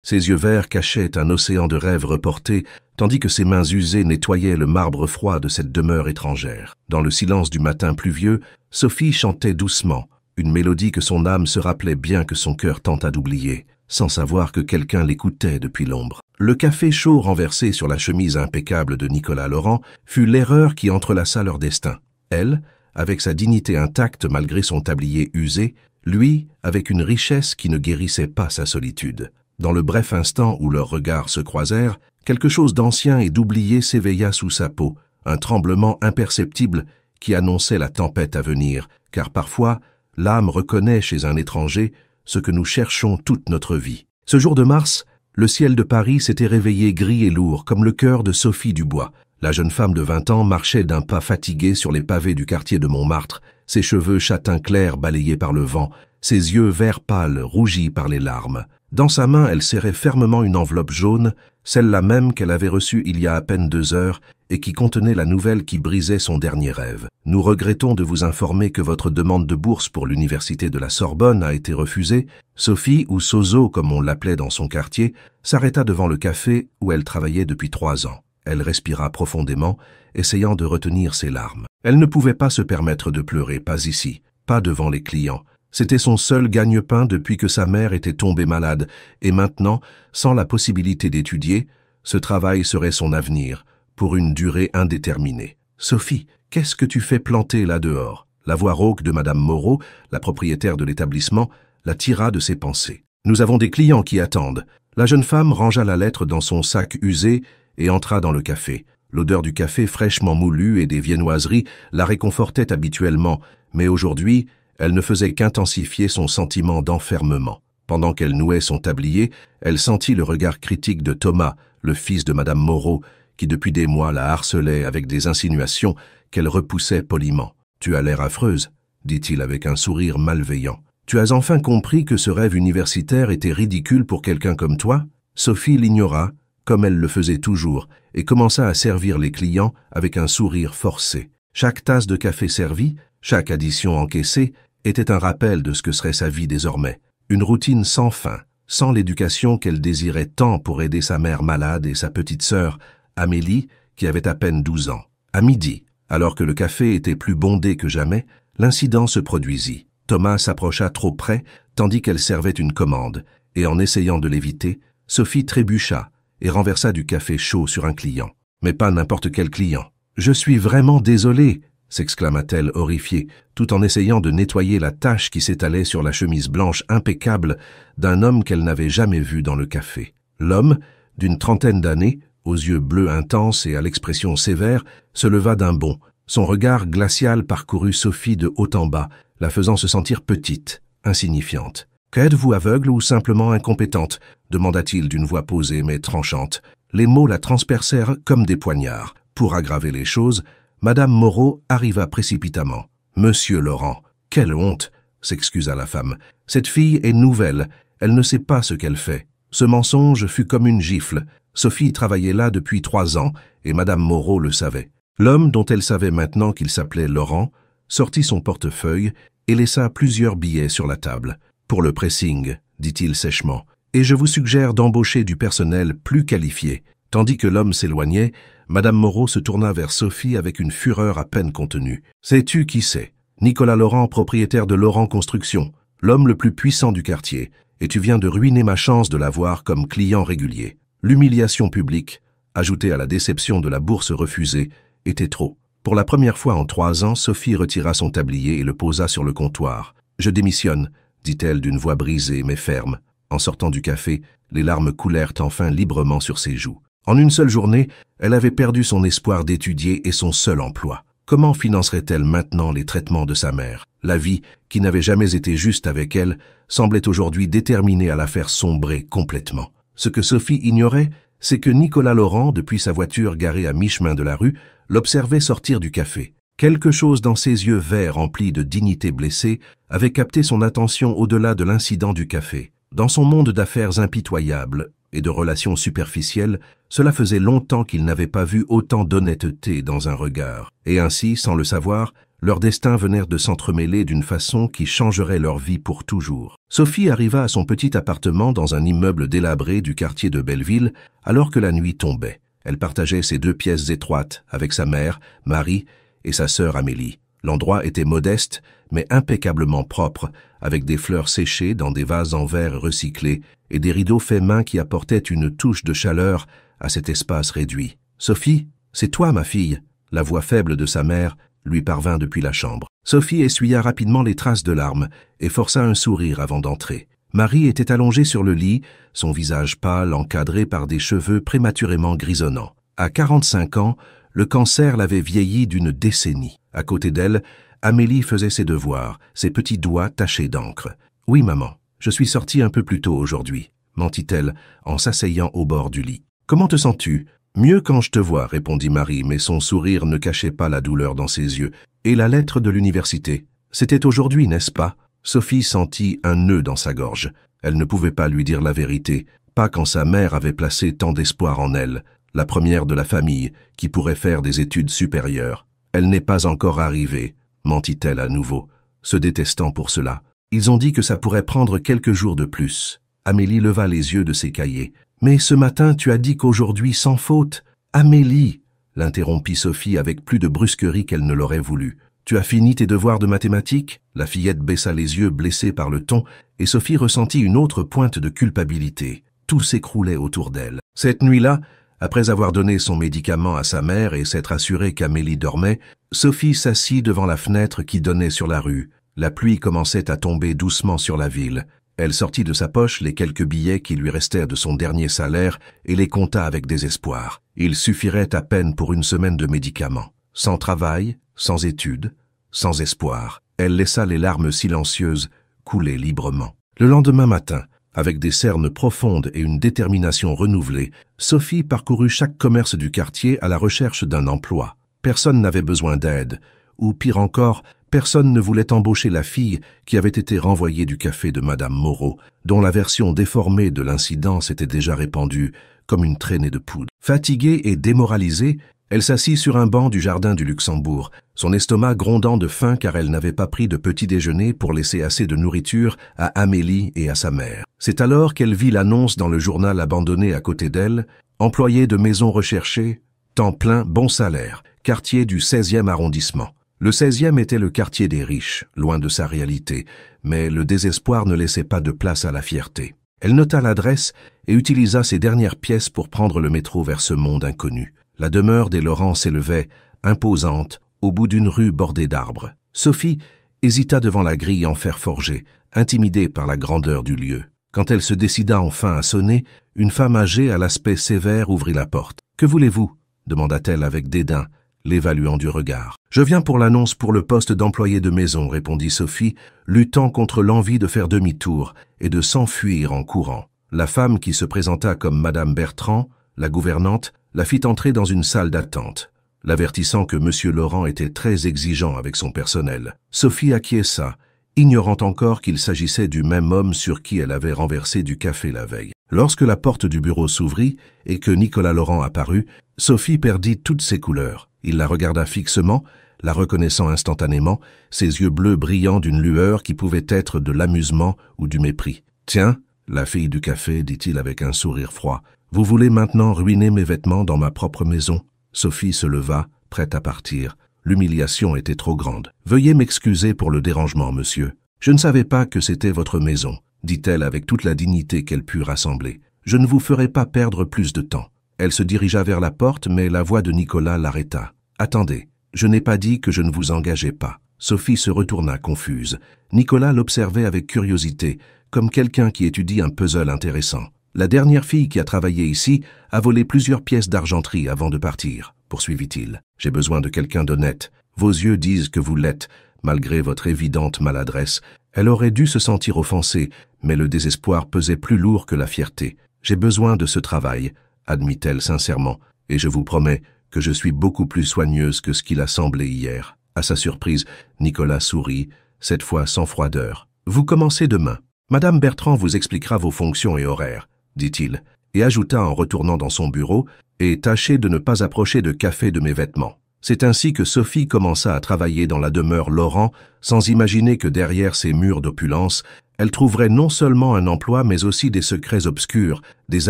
Ses yeux verts cachaient un océan de rêves reportés, tandis que ses mains usées nettoyaient le marbre froid de cette demeure étrangère. Dans le silence du matin pluvieux, Sophie chantait doucement, une mélodie que son âme se rappelait bien que son cœur tenta d'oublier, sans savoir que quelqu'un l'écoutait depuis l'ombre. Le café chaud renversé sur la chemise impeccable de Nicolas Laurent fut l'erreur qui entrelaça leur destin. Elle, avec sa dignité intacte malgré son tablier usé, lui, avec une richesse qui ne guérissait pas sa solitude. Dans le bref instant où leurs regards se croisèrent, quelque chose d'ancien et d'oublié s'éveilla sous sa peau, un tremblement imperceptible qui annonçait la tempête à venir, car parfois, l'âme reconnaît chez un étranger ce que nous cherchons toute notre vie. Ce jour de mars, le ciel de Paris s'était réveillé gris et lourd comme le cœur de Sophie Dubois. La jeune femme de 20 ans marchait d'un pas fatigué sur les pavés du quartier de Montmartre, ses cheveux châtain clair balayés par le vent, ses yeux vert pâle rougis par les larmes. Dans sa main, elle serrait fermement une enveloppe jaune, celle-là même qu'elle avait reçue il y a à peine 2 heures et qui contenait la nouvelle qui brisait son dernier rêve. Nous regrettons de vous informer que votre demande de bourse pour l'université de la Sorbonne a été refusée. Sophie, ou Sozo comme on l'appelait dans son quartier, s'arrêta devant le café où elle travaillait depuis 3 ans. Elle respira profondément, essayant de retenir ses larmes. Elle ne pouvait pas se permettre de pleurer, pas ici, pas devant les clients. C'était son seul gagne-pain depuis que sa mère était tombée malade, et maintenant, sans la possibilité d'étudier, ce travail serait son avenir, pour une durée indéterminée. « Sophie, qu'est-ce que tu fais planter là dehors ?» La voix rauque de Madame Moreau, la propriétaire de l'établissement, la tira de ses pensées. « Nous avons des clients qui attendent. » La jeune femme rangea la lettre dans son sac usé et entra dans le café. L'odeur du café fraîchement moulu et des viennoiseries la réconfortait habituellement, mais aujourd'hui, elle ne faisait qu'intensifier son sentiment d'enfermement. Pendant qu'elle nouait son tablier, elle sentit le regard critique de Thomas, le fils de Madame Moreau, qui depuis des mois la harcelait avec des insinuations qu'elle repoussait poliment. « Tu as l'air affreuse », dit-il avec un sourire malveillant. « Tu as enfin compris que ce rêve universitaire était ridicule pour quelqu'un comme toi ?» Sophie l'ignora, comme elle le faisait toujours, et commença à servir les clients avec un sourire forcé. Chaque tasse de café servie, chaque addition encaissée, était un rappel de ce que serait sa vie désormais. Une routine sans fin, sans l'éducation qu'elle désirait tant pour aider sa mère malade et sa petite sœur, Amélie, qui avait à peine 12 ans. À midi, alors que le café était plus bondé que jamais, l'incident se produisit. Thomas s'approcha trop près, tandis qu'elle servait une commande, et en essayant de l'éviter, Sophie trébucha et renversa du café chaud sur un client. Mais pas n'importe quel client. « Je suis vraiment désolée !» s'exclama-t-elle horrifiée, tout en essayant de nettoyer la tache qui s'étalait sur la chemise blanche impeccable d'un homme qu'elle n'avait jamais vu dans le café. L'homme, d'une 30aine d'années, aux yeux bleus intenses et à l'expression sévère, se leva d'un bond. Son regard glacial parcourut Sophie de haut en bas, la faisant se sentir petite, insignifiante. « Qu'êtes-vous, aveugle ou simplement incompétente ?» demanda-t-il d'une voix posée mais tranchante. Les mots la transpercèrent comme des poignards. Pour aggraver les choses, Madame Moreau arriva précipitamment. « Monsieur Laurent, quelle honte !» s'excusa la femme. « Cette fille est nouvelle, elle ne sait pas ce qu'elle fait. » Ce mensonge fut comme une gifle. Sophie travaillait là depuis 3 ans, et Madame Moreau le savait. L'homme, dont elle savait maintenant qu'il s'appelait Laurent, sortit son portefeuille et laissa plusieurs billets sur la table. « Pour le pressing, » dit-il sèchement, « et je vous suggère d'embaucher du personnel plus qualifié. » Tandis que l'homme s'éloignait, Madame Moreau se tourna vers Sophie avec une fureur à peine contenue. « Sais-tu qui c'est ? Nicolas Laurent, propriétaire de Laurent Construction, l'homme le plus puissant du quartier, et tu viens de ruiner ma chance de l'avoir comme client régulier. » L'humiliation publique, ajoutée à la déception de la bourse refusée, était trop. Pour la première fois en 3 ans, Sophie retira son tablier et le posa sur le comptoir. « Je démissionne », dit-elle d'une voix brisée mais ferme. En sortant du café, les larmes coulèrent enfin librement sur ses joues. En une seule journée, elle avait perdu son espoir d'étudier et son seul emploi. Comment financerait-elle maintenant les traitements de sa mère? La vie, qui n'avait jamais été juste avec elle, semblait aujourd'hui déterminée à la faire sombrer complètement. Ce que Sophie ignorait, c'est que Nicolas Laurent, depuis sa voiture garée à mi-chemin de la rue, l'observait sortir du café. Quelque chose dans ses yeux verts remplis de dignité blessée avait capté son attention au-delà de l'incident du café. Dans son monde d'affaires impitoyables et de relations superficielles, cela faisait longtemps qu'il n'avait pas vu autant d'honnêteté dans un regard. Et ainsi, sans le savoir, Leurs destins venèrent de s'entremêler d'une façon qui changerait leur vie pour toujours. Sophie arriva à son petit appartement dans un immeuble délabré du quartier de Belleville alors que la nuit tombait. Elle partageait ses 2 pièces étroites avec sa mère, Marie, et sa sœur Amélie. L'endroit était modeste, mais impeccablement propre, avec des fleurs séchées dans des vases en verre recyclés et des rideaux faits main qui apportaient une touche de chaleur à cet espace réduit. « Sophie, c'est toi, ma fille !» La voix faible de sa mère lui parvint depuis la chambre. Sophie essuya rapidement les traces de larmes et força un sourire avant d'entrer. Marie était allongée sur le lit, son visage pâle encadré par des cheveux prématurément grisonnants. À 45 ans, le cancer l'avait vieilli d'une décennie. À côté d'elle, Amélie faisait ses devoirs, ses petits doigts tachés d'encre. « Oui, maman, je suis sortie un peu plus tôt aujourd'hui », mentit-elle en s'asseyant au bord du lit. « Comment te sens-tu » ? « Mieux quand je te vois, répondit Marie, mais son sourire ne cachait pas la douleur dans ses yeux. Et la lettre de l'université? C'était aujourd'hui, n'est-ce pas? Sophie sentit un nœud dans sa gorge. Elle ne pouvait pas lui dire la vérité, pas quand sa mère avait placé tant d'espoir en elle, la première de la famille, qui pourrait faire des études supérieures. Elle n'est pas encore arrivée, mentit-elle à nouveau, se détestant pour cela. Ils ont dit que ça pourrait prendre quelques jours de plus. Amélie leva les yeux de ses cahiers. « Mais ce matin, tu as dit qu'aujourd'hui, sans faute. »« Amélie !» l'interrompit Sophie avec plus de brusquerie qu'elle ne l'aurait voulu. « Tu as fini tes devoirs de mathématiques ?» La fillette baissa les yeux blessée par le ton et Sophie ressentit une autre pointe de culpabilité. Tout s'écroulait autour d'elle. Cette nuit-là, après avoir donné son médicament à sa mère et s'être assurée qu'Amélie dormait, Sophie s'assit devant la fenêtre qui donnait sur la rue. La pluie commençait à tomber doucement sur la ville. Elle sortit de sa poche les quelques billets qui lui restèrent de son dernier salaire et les compta avec désespoir. Il suffirait à peine pour une semaine de médicaments. Sans travail, sans études, sans espoir, elle laissa les larmes silencieuses couler librement. Le lendemain matin, avec des cernes profondes et une détermination renouvelée, Sophie parcourut chaque commerce du quartier à la recherche d'un emploi. Personne n'avait besoin d'aide, ou pire encore, personne ne voulait embaucher la fille qui avait été renvoyée du café de Madame Moreau, dont la version déformée de l'incident s'était déjà répandue comme une traînée de poudre. Fatiguée et démoralisée, elle s'assit sur un banc du jardin du Luxembourg, son estomac grondant de faim car elle n'avait pas pris de petit déjeuner pour laisser assez de nourriture à Amélie et à sa mère. C'est alors qu'elle vit l'annonce dans le journal abandonné à côté d'elle, employé de maison recherchée, temps plein, bon salaire, quartier du 16e arrondissement. Le 16e était le quartier des riches, loin de sa réalité, mais le désespoir ne laissait pas de place à la fierté. Elle nota l'adresse et utilisa ses dernières pièces pour prendre le métro vers ce monde inconnu. La demeure des Laurent s'élevait, imposante, au bout d'une rue bordée d'arbres. Sophie hésita devant la grille en fer forgé, intimidée par la grandeur du lieu. Quand elle se décida enfin à sonner, une femme âgée à l'aspect sévère ouvrit la porte. « Que voulez-vous » demanda-t-elle avec dédain, l'évaluant du regard. « Je viens pour l'annonce pour le poste d'employé de maison, » répondit Sophie, luttant contre l'envie de faire demi-tour et de s'enfuir en courant. La femme qui se présenta comme Madame Bertrand, la gouvernante, la fit entrer dans une salle d'attente, l'avertissant que M. Laurent était très exigeant avec son personnel. Sophie acquiesça, ignorant encore qu'il s'agissait du même homme sur qui elle avait renversé du café la veille. Lorsque la porte du bureau s'ouvrit et que Nicolas Laurent apparut, Sophie perdit toutes ses couleurs. Il la regarda fixement, la reconnaissant instantanément, ses yeux bleus brillant d'une lueur qui pouvait être de l'amusement ou du mépris. « Tiens, la fille du café, dit-il avec un sourire froid, vous voulez maintenant ruiner mes vêtements dans ma propre maison ?» Sophie se leva, prête à partir. L'humiliation était trop grande. « Veuillez m'excuser pour le dérangement, monsieur. Je ne savais pas que c'était votre maison, » dit-elle avec toute la dignité qu'elle put rassembler. « Je ne vous ferai pas perdre plus de temps. » Elle se dirigea vers la porte, mais la voix de Nicolas l'arrêta. « Attendez, je n'ai pas dit que je ne vous engageais pas. » Sophie se retourna confuse. Nicolas l'observait avec curiosité, comme quelqu'un qui étudie un puzzle intéressant. « La dernière fille qui a travaillé ici a volé plusieurs pièces d'argenterie avant de partir, » poursuivit-il. « J'ai besoin de quelqu'un d'honnête. Vos yeux disent que vous l'êtes, malgré votre évidente maladresse. » Elle aurait dû se sentir offensée, mais le désespoir pesait plus lourd que la fierté. « J'ai besoin de ce travail, » admit-elle sincèrement, « et je vous promets que je suis beaucoup plus soigneuse que ce qu'il a semblé hier. » À sa surprise, Nicolas sourit, cette fois sans froideur. « Vous commencez demain. Madame Bertrand vous expliquera vos fonctions et horaires, » dit-il, et ajouta en retournant dans son bureau, « et tâchez de ne pas approcher de café de mes vêtements. » C'est ainsi que Sophie commença à travailler dans la demeure Laurent, sans imaginer que derrière ces murs d'opulence, elle trouverait non seulement un emploi mais aussi des secrets obscurs, des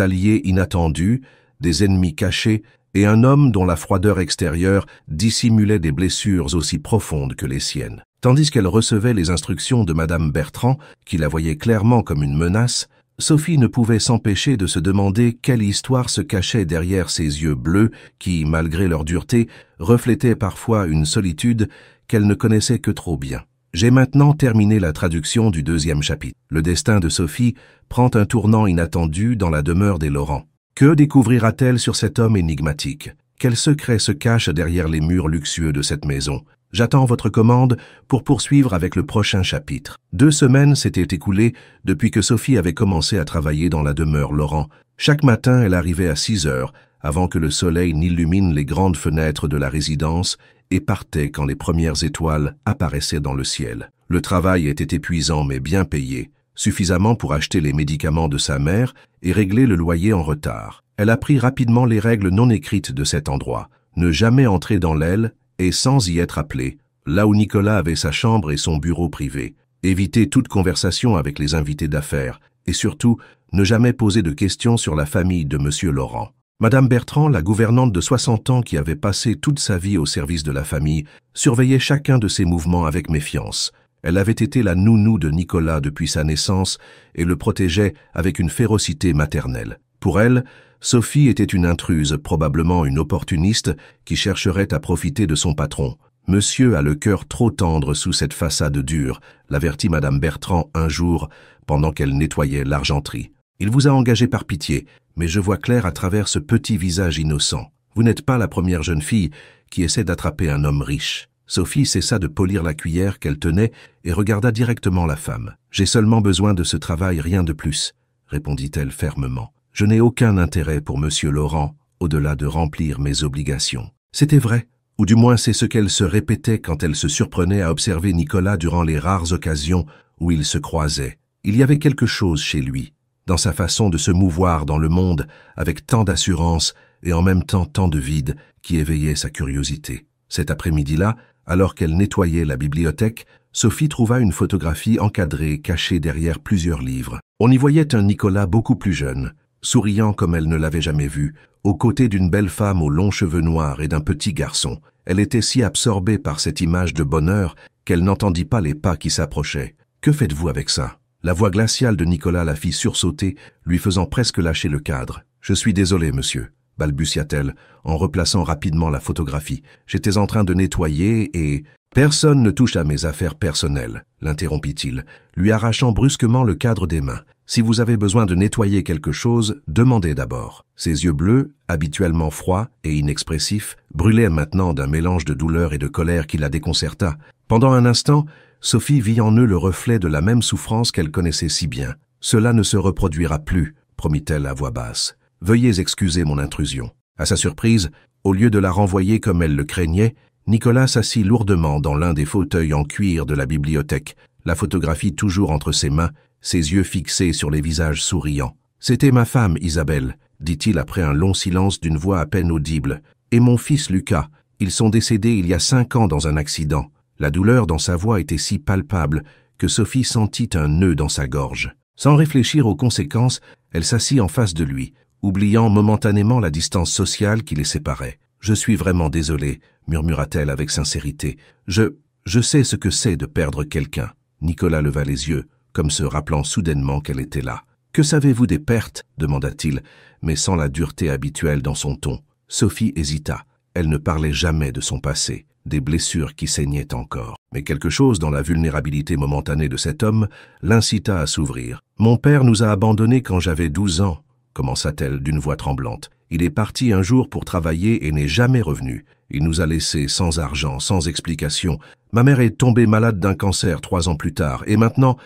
alliés inattendus, des ennemis cachés et un homme dont la froideur extérieure dissimulait des blessures aussi profondes que les siennes. Tandis qu'elle recevait les instructions de Madame Bertrand, qui la voyait clairement comme une menace, Sophie ne pouvait s'empêcher de se demander quelle histoire se cachait derrière ces yeux bleus qui, malgré leur dureté, reflétaient parfois une solitude qu'elle ne connaissait que trop bien. J'ai maintenant terminé la traduction du 2e chapitre. Le destin de Sophie prend un tournant inattendu dans la demeure des Laurent. Que découvrira-t-elle sur cet homme énigmatique? Quel secret se cache derrière les murs luxueux de cette maison? J'attends votre commande pour poursuivre avec le prochain chapitre. 2 semaines s'étaient écoulées depuis que Sophie avait commencé à travailler dans la demeure Laurent. Chaque matin, elle arrivait à 6 heures, avant que le soleil n'illumine les grandes fenêtres de la résidence, et partait quand les premières étoiles apparaissaient dans le ciel. Le travail était épuisant mais bien payé, suffisamment pour acheter les médicaments de sa mère et régler le loyer en retard. Elle apprit rapidement les règles non écrites de cet endroit. Ne jamais entrer dans l'aile et sans y être appelé, là où Nicolas avait sa chambre et son bureau privé. Éviter toute conversation avec les invités d'affaires et surtout, ne jamais poser de questions sur la famille de M. Laurent. Madame Bertrand, la gouvernante de 60 ans qui avait passé toute sa vie au service de la famille, surveillait chacun de ses mouvements avec méfiance. Elle avait été la nounou de Nicolas depuis sa naissance et le protégeait avec une férocité maternelle. Pour elle, Sophie était une intruse, probablement une opportuniste, qui chercherait à profiter de son patron. « Monsieur a le cœur trop tendre sous cette façade dure », l'avertit Madame Bertrand un jour, pendant qu'elle nettoyait l'argenterie. « Il vous a engagé par pitié, mais je vois clair à travers ce petit visage innocent. Vous n'êtes pas la première jeune fille qui essaie d'attraper un homme riche. » Sophie cessa de polir la cuillère qu'elle tenait et regarda directement la femme. « J'ai seulement besoin de ce travail, rien de plus, » répondit-elle fermement. « Je n'ai aucun intérêt pour Monsieur Laurent, au-delà de remplir mes obligations. » C'était vrai, ou du moins c'est ce qu'elle se répétait quand elle se surprenait à observer Nicolas durant les rares occasions où ils se croisaient. Il y avait quelque chose chez lui, dans sa façon de se mouvoir dans le monde avec tant d'assurance et en même temps tant de vide qui éveillait sa curiosité. Cet après-midi-là, alors qu'elle nettoyait la bibliothèque, Sophie trouva une photographie encadrée cachée derrière plusieurs livres. On y voyait un Nicolas beaucoup plus jeune, souriant comme elle ne l'avait jamais vu, aux côtés d'une belle femme aux longs cheveux noirs et d'un petit garçon. Elle était si absorbée par cette image de bonheur qu'elle n'entendit pas les pas qui s'approchaient. « Que faites-vous avec ça ?» La voix glaciale de Nicolas la fit sursauter, lui faisant presque lâcher le cadre. « Je suis désolé, monsieur, » balbutia-t-elle, en replaçant rapidement la photographie. « J'étais en train de nettoyer et... »« Personne ne touche à mes affaires personnelles, » l'interrompit-il, lui arrachant brusquement le cadre des mains. « Si vous avez besoin de nettoyer quelque chose, demandez d'abord. » Ses yeux bleus, habituellement froids et inexpressifs, brûlaient maintenant d'un mélange de douleur et de colère qui la déconcerta. Pendant un instant, Sophie vit en eux le reflet de la même souffrance qu'elle connaissait si bien. « Cela ne se reproduira plus, » promit-elle à voix basse. « Veuillez excuser mon intrusion. » À sa surprise, au lieu de la renvoyer comme elle le craignait, Nicolas s'assit lourdement dans l'un des fauteuils en cuir de la bibliothèque, la photographie toujours entre ses mains, ses yeux fixés sur les visages souriants. « C'était ma femme, Isabelle, » dit-il après un long silence d'une voix à peine audible. « Et mon fils Lucas. Ils sont décédés il y a 5 ans dans un accident. » La douleur dans sa voix était si palpable que Sophie sentit un nœud dans sa gorge. Sans réfléchir aux conséquences, elle s'assit en face de lui, oubliant momentanément la distance sociale qui les séparait. « Je suis vraiment désolée, » murmura-t-elle avec sincérité. « Je sais ce que c'est de perdre quelqu'un. » Nicolas leva les yeux, comme se rappelant soudainement qu'elle était là. « Que savez-vous des pertes ?» demanda-t-il, mais sans la dureté habituelle dans son ton. Sophie hésita. Elle ne parlait jamais de son passé, des blessures qui saignaient encore. Mais quelque chose dans la vulnérabilité momentanée de cet homme l'incita à s'ouvrir. « Mon père nous a abandonnés quand j'avais 12 ans, » commença-t-elle d'une voix tremblante. « Il est parti un jour pour travailler et n'est jamais revenu. Il nous a laissés sans argent, sans explication. Ma mère est tombée malade d'un cancer 3 ans plus tard, et maintenant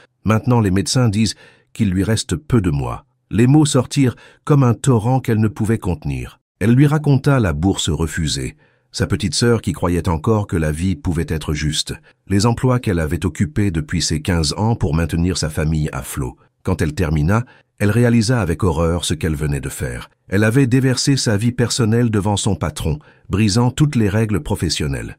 les médecins disent qu'il lui reste peu de mois. » Les mots sortirent comme un torrent qu'elle ne pouvait contenir. Elle lui raconta la bourse refusée, sa petite sœur qui croyait encore que la vie pouvait être juste, les emplois qu'elle avait occupés depuis ses 15 ans pour maintenir sa famille à flot. Quand elle termina, elle réalisa avec horreur ce qu'elle venait de faire. Elle avait déversé sa vie personnelle devant son patron, brisant toutes les règles professionnelles.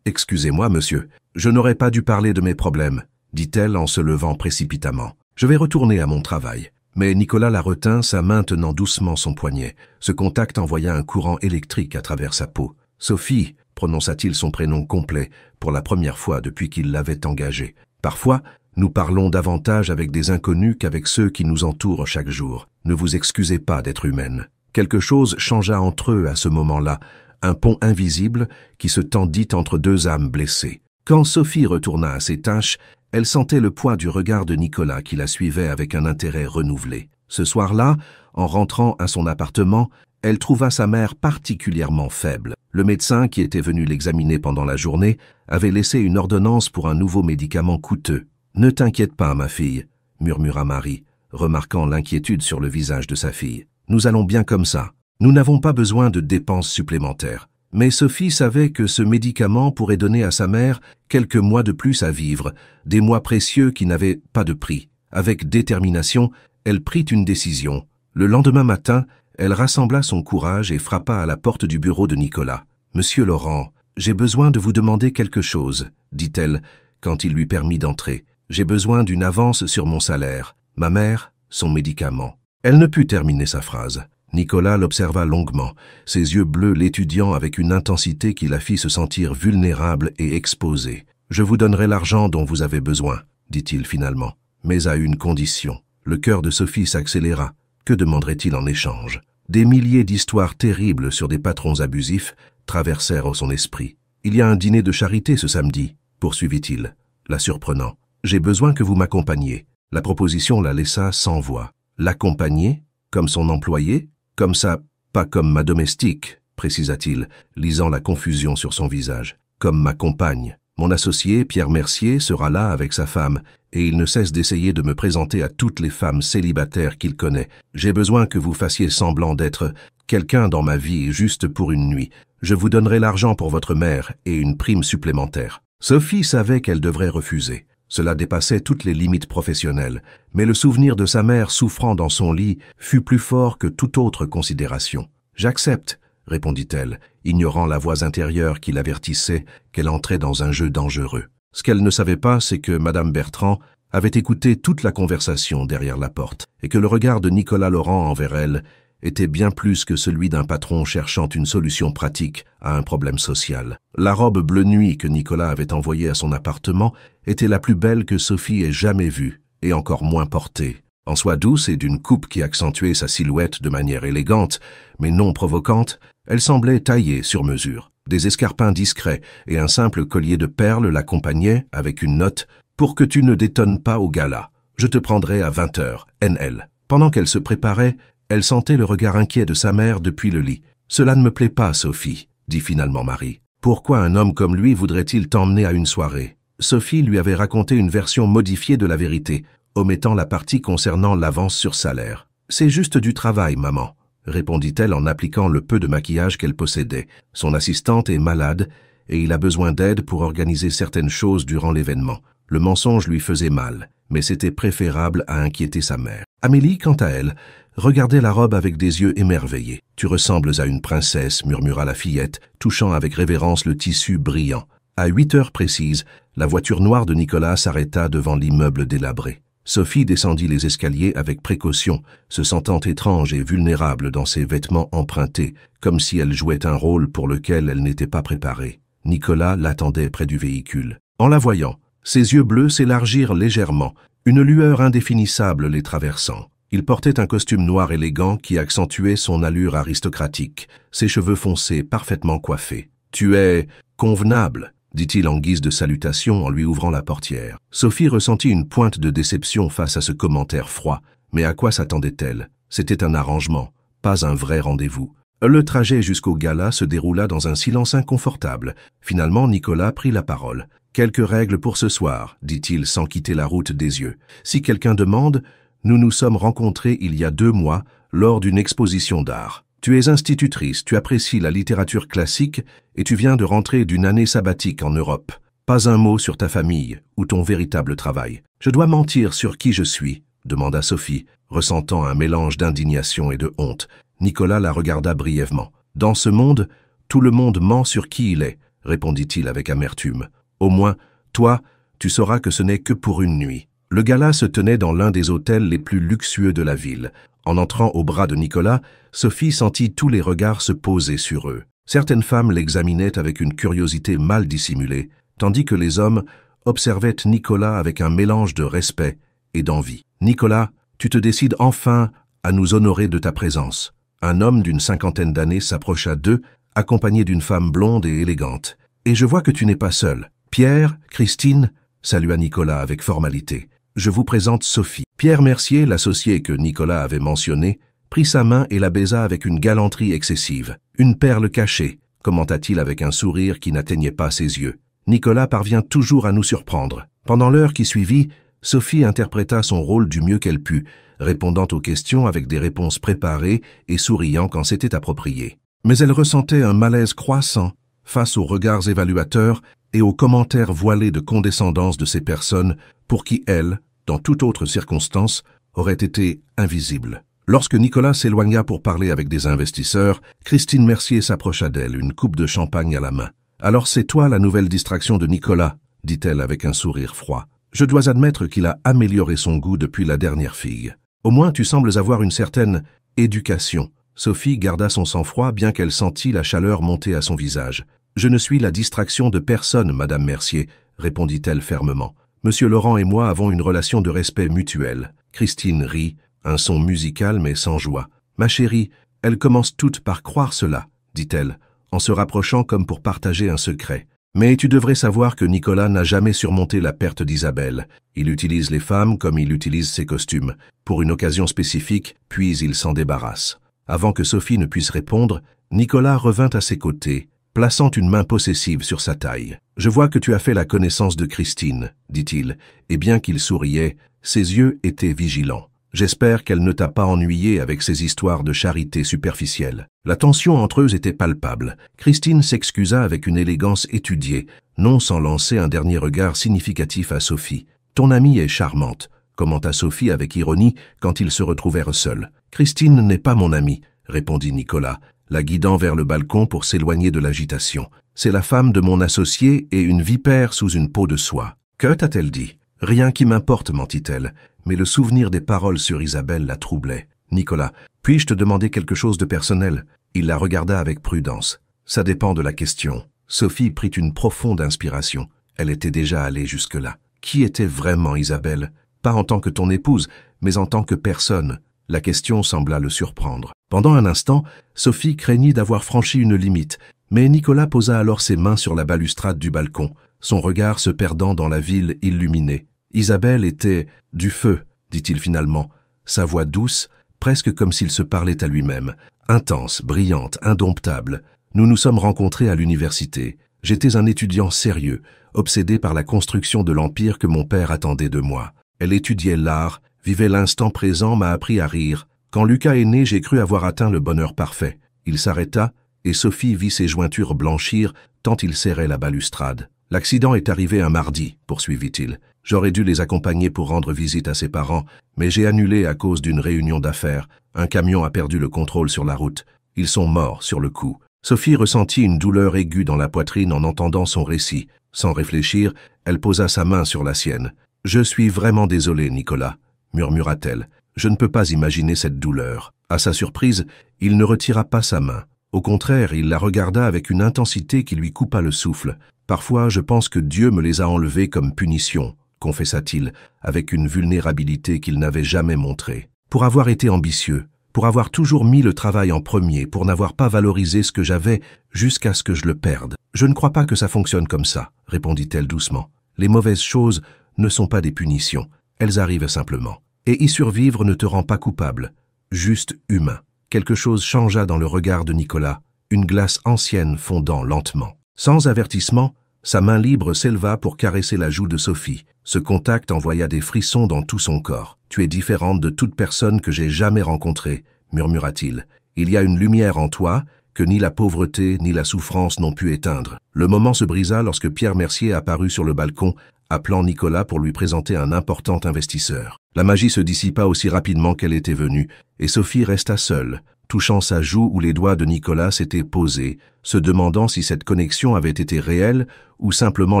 Excusez-moi, monsieur, je n'aurais pas dû parler de mes problèmes, dit-elle en se levant précipitamment. Je vais retourner à mon travail. Mais Nicolas la retint, sa main tenant doucement son poignet. Ce contact envoya un courant électrique à travers sa peau. « Sophie », prononça-t-il son prénom complet, pour la première fois depuis qu'il l'avait engagée. Parfois, nous parlons davantage avec des inconnus qu'avec ceux qui nous entourent chaque jour. Ne vous excusez pas d'être humaine. Quelque chose changea entre eux à ce moment-là, un pont invisible qui se tendit entre deux âmes blessées. Quand Sophie retourna à ses tâches, elle sentait le poids du regard de Nicolas qui la suivait avec un intérêt renouvelé. Ce soir-là, en rentrant à son appartement, elle trouva sa mère particulièrement faible. Le médecin qui était venu l'examiner pendant la journée avait laissé une ordonnance pour un nouveau médicament coûteux. « Ne t'inquiète pas, ma fille », murmura Marie, remarquant l'inquiétude sur le visage de sa fille. « Nous allons bien comme ça. Nous n'avons pas besoin de dépenses supplémentaires. » Mais Sophie savait que ce médicament pourrait donner à sa mère quelques mois de plus à vivre, des mois précieux qui n'avaient pas de prix. Avec détermination, elle prit une décision. Le lendemain matin, elle rassembla son courage et frappa à la porte du bureau de Nicolas. « Monsieur Laurent, j'ai besoin de vous demander quelque chose, » dit-elle quand il lui permit d'entrer. « J'ai besoin d'une avance sur mon salaire. Ma mère, son médicament. » Elle ne put terminer sa phrase. Nicolas l'observa longuement, ses yeux bleus l'étudiant avec une intensité qui la fit se sentir vulnérable et exposée. « Je vous donnerai l'argent dont vous avez besoin, » dit-il finalement, « mais à une condition. » Le cœur de Sophie s'accéléra. Que demanderait-il en échange? Des milliers d'histoires terribles sur des patrons abusifs traversèrent son esprit. « Il y a un dîner de charité ce samedi, » poursuivit-il, la surprenant. « J'ai besoin que vous m'accompagniez. » La proposition la laissa sans voix. L'accompagner? Comme son employé? Comme ça, pas comme ma domestique, précisa-t-il, lisant la confusion sur son visage. Comme ma compagne. Mon associé, Pierre Mercier, sera là avec sa femme, et il ne cesse d'essayer de me présenter à toutes les femmes célibataires qu'il connaît. J'ai besoin que vous fassiez semblant d'être quelqu'un dans ma vie juste pour une nuit. Je vous donnerai l'argent pour votre mère et une prime supplémentaire. Sophie savait qu'elle devrait refuser. Cela dépassait toutes les limites professionnelles, mais le souvenir de sa mère souffrant dans son lit fut plus fort que toute autre considération. « J'accepte », répondit-elle, ignorant la voix intérieure qui l'avertissait qu'elle entrait dans un jeu dangereux. Ce qu'elle ne savait pas, c'est que Madame Bertrand avait écouté toute la conversation derrière la porte, et que le regard de Nicolas Laurent envers elle était bien plus que celui d'un patron cherchant une solution pratique à un problème social. La robe bleu nuit que Nicolas avait envoyée à son appartement était la plus belle que Sophie ait jamais vue, et encore moins portée. En soie douce et d'une coupe qui accentuait sa silhouette de manière élégante, mais non provocante, elle semblait taillée sur mesure. Des escarpins discrets et un simple collier de perles l'accompagnaient avec une note « Pour que tu ne détonnes pas au gala, je te prendrai à 20h, NL ». Pendant qu'elle se préparait, elle sentait le regard inquiet de sa mère depuis le lit. « Cela ne me plaît pas, Sophie, » dit finalement Marie. « Pourquoi un homme comme lui voudrait-il t'emmener à une soirée ?» Sophie lui avait raconté une version modifiée de la vérité, omettant la partie concernant l'avance sur salaire. « C'est juste du travail, maman, » répondit-elle en appliquant le peu de maquillage qu'elle possédait. Son assistante est malade et il a besoin d'aide pour organiser certaines choses durant l'événement. Le mensonge lui faisait mal, mais c'était préférable à inquiéter sa mère. Amélie, quant à elle, regardait la robe avec des yeux émerveillés. « Tu ressembles à une princesse », murmura la fillette, touchant avec révérence le tissu brillant. À 8h précises, la voiture noire de Nicolas s'arrêta devant l'immeuble délabré. Sophie descendit les escaliers avec précaution, se sentant étrange et vulnérable dans ses vêtements empruntés, comme si elle jouait un rôle pour lequel elle n'était pas préparée. Nicolas l'attendait près du véhicule. En la voyant, ses yeux bleus s'élargirent légèrement, une lueur indéfinissable les traversant. Il portait un costume noir élégant qui accentuait son allure aristocratique, ses cheveux foncés parfaitement coiffés. « Tu es convenable », dit-il en guise de salutation en lui ouvrant la portière. Sophie ressentit une pointe de déception face à ce commentaire froid. Mais à quoi s'attendait-elle? C'était un arrangement, pas un vrai rendez-vous. Le trajet jusqu'au gala se déroula dans un silence inconfortable. Finalement, Nicolas prit la parole. « Quelques règles pour ce soir, » dit-il sans quitter la route des yeux. « Si quelqu'un demande, nous nous sommes rencontrés il y a 2 mois lors d'une exposition d'art. Tu es institutrice, tu apprécies la littérature classique et tu viens de rentrer d'une année sabbatique en Europe. Pas un mot sur ta famille ou ton véritable travail. Je dois mentir sur qui je suis, demanda Sophie, ressentant un mélange d'indignation et de honte. Nicolas la regarda brièvement. « Dans ce monde, tout le monde ment sur qui il est, » répondit-il avec amertume. « Au moins, toi, tu sauras que ce n'est que pour une nuit. » Le gala se tenait dans l'un des hôtels les plus luxueux de la ville. En entrant au bras de Nicolas, Sophie sentit tous les regards se poser sur eux. Certaines femmes l'examinaient avec une curiosité mal dissimulée, tandis que les hommes observaient Nicolas avec un mélange de respect et d'envie. « Nicolas, tu te décides enfin à nous honorer de ta présence. » Un homme d'une 50aine d'années s'approcha d'eux, accompagné d'une femme blonde et élégante. « Et je vois que tu n'es pas seul. Pierre, Christine, » salua Nicolas avec formalité. « Je vous présente Sophie. » Pierre Mercier, l'associé que Nicolas avait mentionné, prit sa main et la baisa avec une galanterie excessive. « Une perle cachée, » commenta-t-il avec un sourire qui n'atteignait pas ses yeux. Nicolas parvient toujours à nous surprendre. Pendant l'heure qui suivit, Sophie interpréta son rôle du mieux qu'elle put, répondant aux questions avec des réponses préparées et souriant quand c'était approprié. Mais elle ressentait un malaise croissant face aux regards évaluateurs et aux commentaires voilés de condescendance de ces personnes pour qui elle, dans toute autre circonstance, aurait été invisible. Lorsque Nicolas s'éloigna pour parler avec des investisseurs, Christine Mercier s'approcha d'elle, une coupe de champagne à la main. « Alors c'est toi la nouvelle distraction de Nicolas » dit-elle avec un sourire froid. « Je dois admettre qu'il a amélioré son goût depuis la dernière fille. Au moins tu sembles avoir une certaine éducation. » Sophie garda son sang-froid bien qu'elle sentît la chaleur monter à son visage. « Je ne suis la distraction de personne, Madame Mercier, » répondit-elle fermement. « Monsieur Laurent et moi avons une relation de respect mutuel. » Christine rit, un son musical mais sans joie. « Ma chérie, elles commencent toutes par croire cela, » dit-elle, en se rapprochant comme pour partager un secret. « Mais tu devrais savoir que Nicolas n'a jamais surmonté la perte d'Isabelle. Il utilise les femmes comme il utilise ses costumes, pour une occasion spécifique, puis il s'en débarrasse. » Avant que Sophie ne puisse répondre, Nicolas revint à ses côtés, plaçant une main possessive sur sa taille. « Je vois que tu as fait la connaissance de Christine, » dit-il, et bien qu'il souriait, ses yeux étaient vigilants. « J'espère qu'elle ne t'a pas ennuyé avec ses histoires de charité superficielle. » La tension entre eux était palpable. Christine s'excusa avec une élégance étudiée, non sans lancer un dernier regard significatif à Sophie. « Ton amie est charmante, » commenta Sophie avec ironie quand ils se retrouvèrent seuls. « Christine n'est pas mon amie, » répondit Nicolas, la guidant vers le balcon pour s'éloigner de l'agitation. « C'est la femme de mon associé et une vipère sous une peau de soie. »« Que t'a-t-elle dit ?»« Rien qui m'importe, mentit-elle, mais le souvenir des paroles sur Isabelle la troublait. »« Nicolas, puis-je te demander quelque chose de personnel ?» Il la regarda avec prudence. « Ça dépend de la question. » Sophie prit une profonde inspiration. Elle était déjà allée jusque-là. Qui était vraiment Isabelle ? Pas en tant que ton épouse, mais en tant que personne. La question sembla le surprendre. Pendant un instant, Sophie craignit d'avoir franchi une limite, mais Nicolas posa alors ses mains sur la balustrade du balcon, son regard se perdant dans la ville illuminée. Isabelle était du feu, dit-il finalement, sa voix douce, presque comme s'il se parlait à lui-même, intense, brillante, indomptable. Nous nous sommes rencontrés à l'université. J'étais un étudiant sérieux, obsédé par la construction de l'empire que mon père attendait de moi. Elle étudiait l'art, vivait l'instant présent, m'a appris à rire. Quand Lucas est né, j'ai cru avoir atteint le bonheur parfait. Il s'arrêta, et Sophie vit ses jointures blanchir tant il serrait la balustrade. L'accident est arrivé un mardi, poursuivit-il. J'aurais dû les accompagner pour rendre visite à ses parents, mais j'ai annulé à cause d'une réunion d'affaires. Un camion a perdu le contrôle sur la route. Ils sont morts sur le coup. Sophie ressentit une douleur aiguë dans la poitrine en entendant son récit. Sans réfléchir, elle posa sa main sur la sienne. « Je suis vraiment désolée, Nicolas, » murmura-t-elle. « Je ne peux pas imaginer cette douleur. » À sa surprise, il ne retira pas sa main. Au contraire, il la regarda avec une intensité qui lui coupa le souffle. « Parfois, je pense que Dieu me les a enlevés comme punition, » confessa-t-il, avec une vulnérabilité qu'il n'avait jamais montrée. « Pour avoir été ambitieux, pour avoir toujours mis le travail en premier, pour n'avoir pas valorisé ce que j'avais jusqu'à ce que je le perde. Je ne crois pas que ça fonctionne comme ça, » répondit-elle doucement. « Les mauvaises choses ne sont pas des punitions, elles arrivent simplement. Et y survivre ne te rend pas coupable, juste humain. » Quelque chose changea dans le regard de Nicolas, une glace ancienne fondant lentement. Sans avertissement, sa main libre s'éleva pour caresser la joue de Sophie. Ce contact envoya des frissons dans tout son corps. « Tu es différente de toute personne que j'ai jamais rencontrée, » murmura-t-il. « Il y a une lumière en toi que ni la pauvreté ni la souffrance n'ont pu éteindre. » Le moment se brisa lorsque Pierre Mercier apparut sur le balcon, appelant Nicolas pour lui présenter un important investisseur. La magie se dissipa aussi rapidement qu'elle était venue, et Sophie resta seule, touchant sa joue où les doigts de Nicolas s'étaient posés, se demandant si cette connexion avait été réelle ou simplement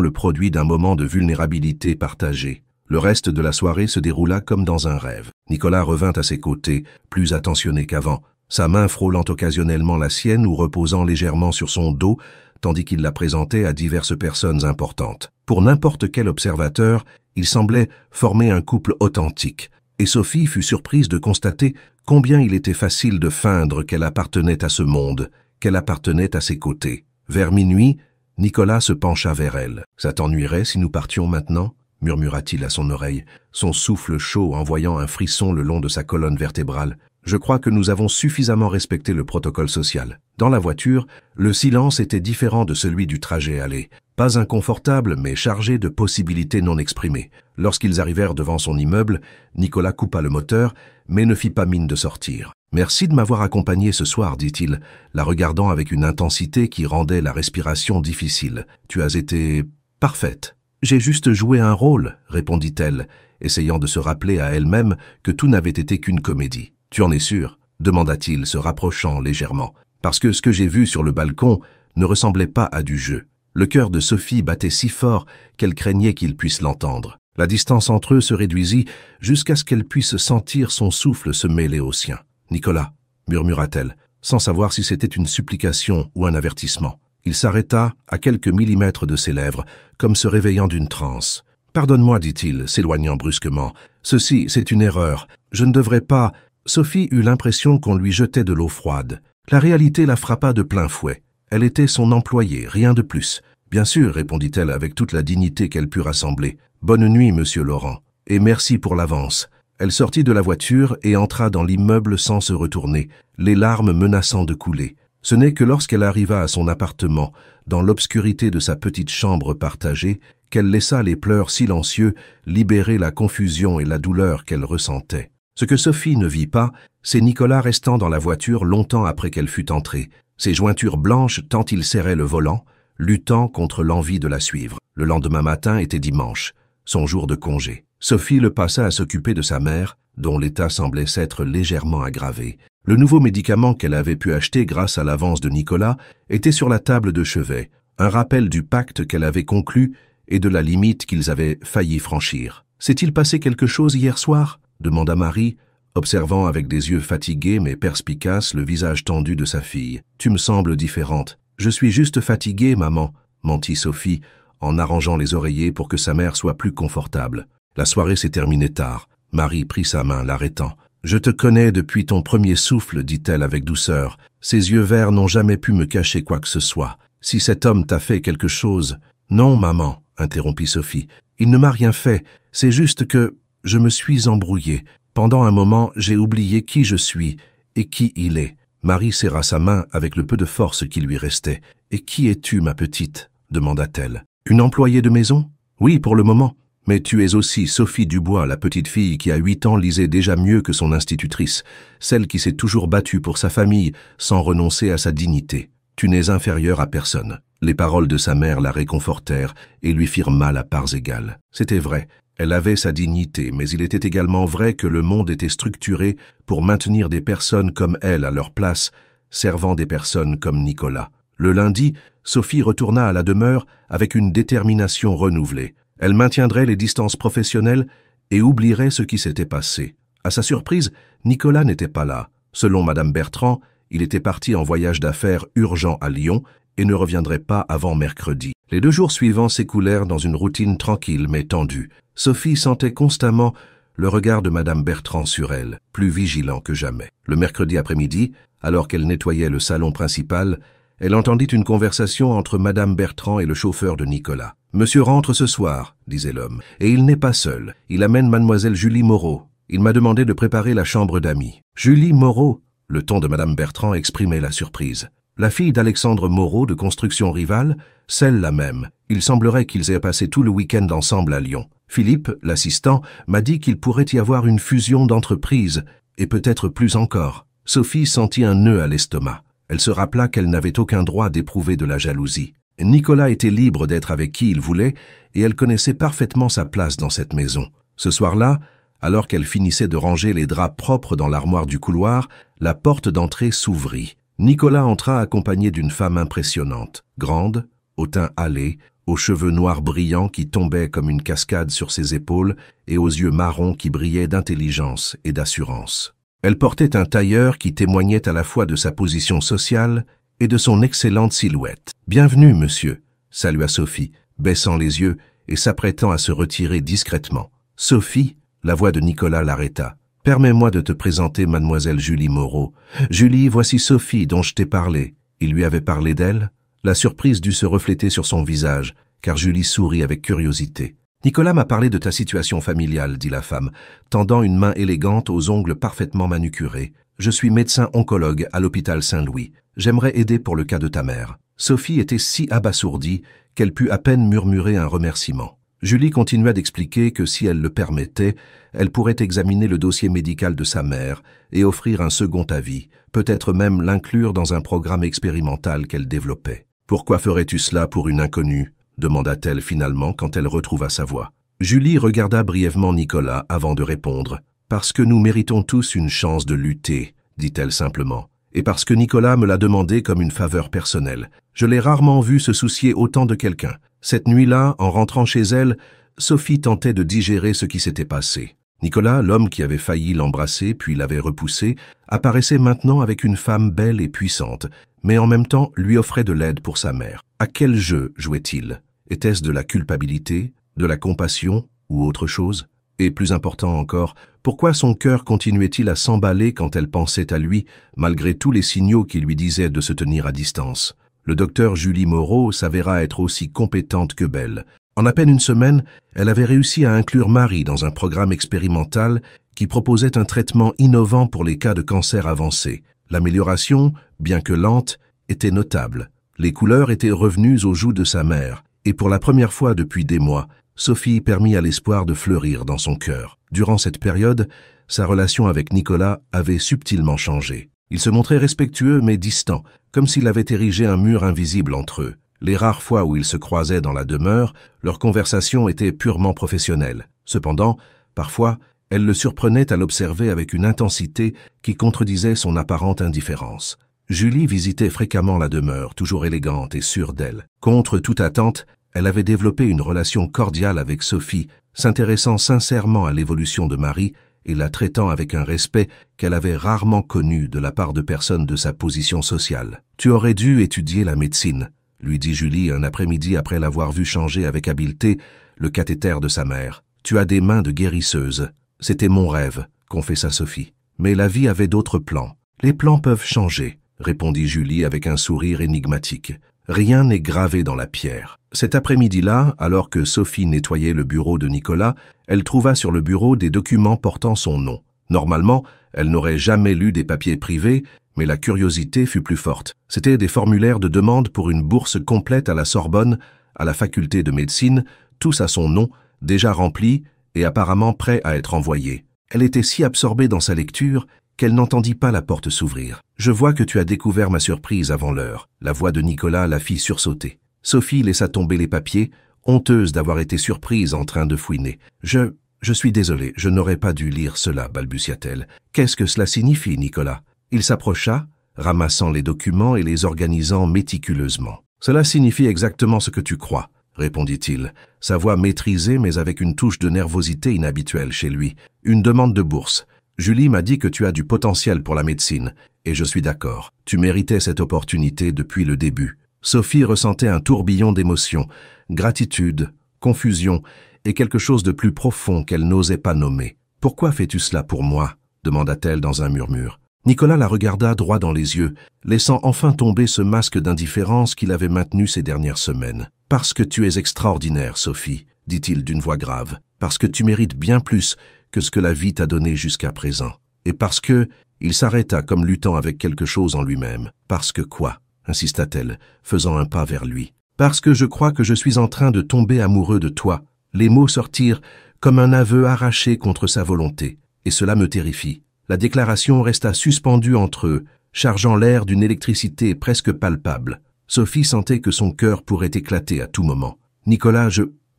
le produit d'un moment de vulnérabilité partagée. Le reste de la soirée se déroula comme dans un rêve. Nicolas revint à ses côtés, plus attentionné qu'avant, sa main frôlant occasionnellement la sienne ou reposant légèrement sur son dos, tandis qu'il la présentait à diverses personnes importantes. Pour n'importe quel observateur, il semblait former un couple authentique, et Sophie fut surprise de constater combien il était facile de feindre qu'elle appartenait à ce monde, qu'elle appartenait à ses côtés. Vers minuit, Nicolas se pencha vers elle. « Ça t'ennuierait si nous partions maintenant ?» murmura-t-il à son oreille, son souffle chaud envoyant un frisson le long de sa colonne vertébrale. « Je crois que nous avons suffisamment respecté le protocole social. » Dans la voiture, le silence était différent de celui du trajet aller. Pas inconfortable, mais chargé de possibilités non exprimées. Lorsqu'ils arrivèrent devant son immeuble, Nicolas coupa le moteur, mais ne fit pas mine de sortir. « Merci de m'avoir accompagné ce soir, dit-il, la regardant avec une intensité qui rendait la respiration difficile. Tu as été parfaite. J'ai juste joué un rôle, répondit-elle, essayant de se rappeler à elle-même que tout n'avait été qu'une comédie. Tu en es sûr? Demanda-t-il, se rapprochant légèrement. Parce que ce que j'ai vu sur le balcon ne ressemblait pas à du jeu. Le cœur de Sophie battait si fort qu'elle craignait qu'il puisse l'entendre. La distance entre eux se réduisit jusqu'à ce qu'elle puisse sentir son souffle se mêler au sien. « Nicolas » murmura-t-elle, sans savoir si c'était une supplication ou un avertissement. Il s'arrêta à quelques millimètres de ses lèvres, comme se réveillant d'une transe. « Pardonne-moi, dit-il, s'éloignant brusquement. « Ceci, c'est une erreur. Je ne devrais pas... » Sophie eut l'impression qu'on lui jetait de l'eau froide. La réalité la frappa de plein fouet. Elle était son employée, rien de plus. « Bien sûr, répondit-elle avec toute la dignité qu'elle put rassembler. « Bonne nuit, monsieur Laurent, et merci pour l'avance. » Elle sortit de la voiture et entra dans l'immeuble sans se retourner, les larmes menaçant de couler. Ce n'est que lorsqu'elle arriva à son appartement, dans l'obscurité de sa petite chambre partagée, qu'elle laissa les pleurs silencieux libérer la confusion et la douleur qu'elle ressentait. Ce que Sophie ne vit pas, c'est Nicolas restant dans la voiture longtemps après qu'elle fut entrée, ses jointures blanches tant il serrait le volant, luttant contre l'envie de la suivre. Le lendemain matin était dimanche, son jour de congé. Sophie le passa à s'occuper de sa mère, dont l'état semblait s'être légèrement aggravé. Le nouveau médicament qu'elle avait pu acheter grâce à l'avance de Nicolas était sur la table de chevet, un rappel du pacte qu'elle avait conclu et de la limite qu'ils avaient failli franchir. « S'est-il passé quelque chose hier soir ?» demanda Marie, observant avec des yeux fatigués mais perspicaces le visage tendu de sa fille. « Tu me sembles différente. »« Je suis juste fatiguée, maman, » mentit Sophie, en arrangeant les oreillers pour que sa mère soit plus confortable. La soirée s'est terminée tard. Marie prit sa main, l'arrêtant. « Je te connais depuis ton premier souffle, dit-elle avec douceur. Ses yeux verts n'ont jamais pu me cacher quoi que ce soit. Si cet homme t'a fait quelque chose... »« Non, maman, » interrompit Sophie. « Il ne m'a rien fait. C'est juste que je me suis embrouillée. Pendant un moment, j'ai oublié qui je suis et qui il est. » Marie serra sa main avec le peu de force qui lui restait. « Et qui es-tu, ma petite ?» demanda-t-elle. « Une employée de maison ? Oui, pour le moment. Mais tu es aussi Sophie Dubois, la petite fille qui à 8 ans lisait déjà mieux que son institutrice, celle qui s'est toujours battue pour sa famille sans renoncer à sa dignité. Tu n'es inférieure à personne. » Les paroles de sa mère la réconfortèrent et lui firent mal à parts égales. C'était vrai, elle avait sa dignité, mais il était également vrai que le monde était structuré pour maintenir des personnes comme elle à leur place, servant des personnes comme Nicolas. Le lundi, Sophie retourna à la demeure avec une détermination renouvelée. Elle maintiendrait les distances professionnelles et oublierait ce qui s'était passé. À sa surprise, Nicolas n'était pas là. Selon Madame Bertrand, il était parti en voyage d'affaires urgent à Lyon et ne reviendrait pas avant mercredi. Les 2 jours suivants s'écoulèrent dans une routine tranquille mais tendue. Sophie sentait constamment le regard de Madame Bertrand sur elle, plus vigilant que jamais. Le mercredi après-midi, alors qu'elle nettoyait le salon principal, elle entendit une conversation entre Madame Bertrand et le chauffeur de Nicolas. « Monsieur rentre ce soir, » disait l'homme, « et il n'est pas seul. Il amène mademoiselle Julie Moreau. Il m'a demandé de préparer la chambre d'amis. »« Julie Moreau ?» Le ton de Madame Bertrand exprimait la surprise. « La fille d'Alexandre Moreau de Construction Rivale, celle-là même. Il semblerait qu'ils aient passé tout le week-end ensemble à Lyon. Philippe, l'assistant, m'a dit qu'il pourrait y avoir une fusion d'entreprises, et peut-être plus encore. » Sophie sentit un nœud à l'estomac. Elle se rappela qu'elle n'avait aucun droit d'éprouver de la jalousie. Nicolas était libre d'être avec qui il voulait et elle connaissait parfaitement sa place dans cette maison. Ce soir-là, alors qu'elle finissait de ranger les draps propres dans l'armoire du couloir, la porte d'entrée s'ouvrit. Nicolas entra accompagné d'une femme impressionnante, grande, au teint hâlé, aux cheveux noirs brillants qui tombaient comme une cascade sur ses épaules et aux yeux marrons qui brillaient d'intelligence et d'assurance. Elle portait un tailleur qui témoignait à la fois de sa position sociale et de son excellente silhouette. « Bienvenue, monsieur », salua Sophie, baissant les yeux et s'apprêtant à se retirer discrètement. « Sophie », la voix de Nicolas l'arrêta. « Permets-moi de te présenter mademoiselle Julie Moreau. Julie, voici Sophie dont je t'ai parlé. » Il lui avait parlé d'elle? La surprise dut se refléter sur son visage, car Julie sourit avec curiosité. « Nicolas m'a parlé de ta situation familiale, » dit la femme, tendant une main élégante aux ongles parfaitement manucurés. « Je suis médecin oncologue à l'hôpital Saint-Louis. J'aimerais aider pour le cas de ta mère. » Sophie était si abasourdie qu'elle put à peine murmurer un remerciement. Julie continua d'expliquer que si elle le permettait, elle pourrait examiner le dossier médical de sa mère et offrir un second avis, peut-être même l'inclure dans un programme expérimental qu'elle développait. « Pourquoi ferais-tu cela pour une inconnue ?» demanda-t-elle finalement quand elle retrouva sa voix. Julie regarda brièvement Nicolas avant de répondre. « Parce que nous méritons tous une chance de lutter, » dit-elle simplement. « Et parce que Nicolas me l'a demandé comme une faveur personnelle. Je l'ai rarement vu se soucier autant de quelqu'un. Cette nuit-là, en rentrant chez elle, Sophie tentait de digérer ce qui s'était passé. Nicolas, l'homme qui avait failli l'embrasser puis l'avait repoussé, apparaissait maintenant avec une femme belle et puissante, mais en même temps lui offrait de l'aide pour sa mère. À quel jeu jouait-il? Était-ce de la culpabilité, de la compassion ou autre chose? Et plus important encore, pourquoi son cœur continuait-il à s'emballer quand elle pensait à lui, malgré tous les signaux qui lui disaient de se tenir à distance? Le docteur Julie Moreau s'avéra être aussi compétente que belle. En à peine une semaine, elle avait réussi à inclure Marie dans un programme expérimental qui proposait un traitement innovant pour les cas de cancer avancé. L'amélioration, bien que lente, était notable. Les couleurs étaient revenues aux joues de sa mère, et pour la première fois depuis des mois, Sophie permit à l'espoir de fleurir dans son cœur. Durant cette période, sa relation avec Nicolas avait subtilement changé. Il se montrait respectueux mais distant, comme s'il avait érigé un mur invisible entre eux. Les rares fois où ils se croisaient dans la demeure, leur conversation était purement professionnelle. Cependant, parfois, elle le surprenait à l'observer avec une intensité qui contredisait son apparente indifférence. Julie visitait fréquemment la demeure, toujours élégante et sûre d'elle. Contre toute attente, elle avait développé une relation cordiale avec Sophie, s'intéressant sincèrement à l'évolution de Marie et la traitant avec un respect qu'elle avait rarement connu de la part de personnes de sa position sociale. « Tu aurais dû étudier la médecine », lui dit Julie un après-midi après l'avoir vu changer avec habileté le cathéter de sa mère. « Tu as des mains de guérisseuse. » « C'était mon rêve, » confessa Sophie. « Mais la vie avait d'autres plans. »« Les plans peuvent changer, » répondit Julie avec un sourire énigmatique. « Rien n'est gravé dans la pierre. » Cet après-midi-là, alors que Sophie nettoyait le bureau de Nicolas, elle trouva sur le bureau des documents portant son nom. Normalement, elle n'aurait jamais lu des papiers privés, mais la curiosité fut plus forte. C'étaient des formulaires de demande pour une bourse complète à la Sorbonne, à la faculté de médecine, tous à son nom, déjà remplis et apparemment prêts à être envoyés. Elle était si absorbée dans sa lecture qu'elle n'entendit pas la porte s'ouvrir. « Je vois que tu as découvert ma surprise avant l'heure. » La voix de Nicolas la fit sursauter. Sophie laissa tomber les papiers, honteuse d'avoir été surprise en train de fouiner. « Je suis désolée, je n'aurais pas dû lire cela, » balbutia-t-elle. « Qu'est-ce que cela signifie, Nicolas ?» Il s'approcha, ramassant les documents et les organisant méticuleusement. « Cela signifie exactement ce que tu crois, » répondit-il, sa voix maîtrisée mais avec une touche de nervosité inhabituelle chez lui. « Une demande de bourse. Julie m'a dit que tu as du potentiel pour la médecine, et je suis d'accord. Tu méritais cette opportunité depuis le début. » Sophie ressentait un tourbillon d'émotions, gratitude, confusion et quelque chose de plus profond qu'elle n'osait pas nommer. « Pourquoi fais-tu cela pour moi ?» demanda-t-elle dans un murmure. Nicolas la regarda droit dans les yeux, laissant enfin tomber ce masque d'indifférence qu'il avait maintenu ces dernières semaines. « Parce que tu es extraordinaire, Sophie, » dit-il d'une voix grave. « Parce que tu mérites bien plus que ce que la vie t'a donné jusqu'à présent. Et parce que... » Il s'arrêta comme luttant avec quelque chose en lui-même. « Parce que quoi ?» insista-t-elle, faisant un pas vers lui. « Parce que je crois que je suis en train de tomber amoureux de toi. » Les mots sortirent comme un aveu arraché contre sa volonté, et cela me terrifie. La déclaration resta suspendue entre eux, chargeant l'air d'une électricité presque palpable. Sophie sentait que son cœur pourrait éclater à tout moment. « Nicolas,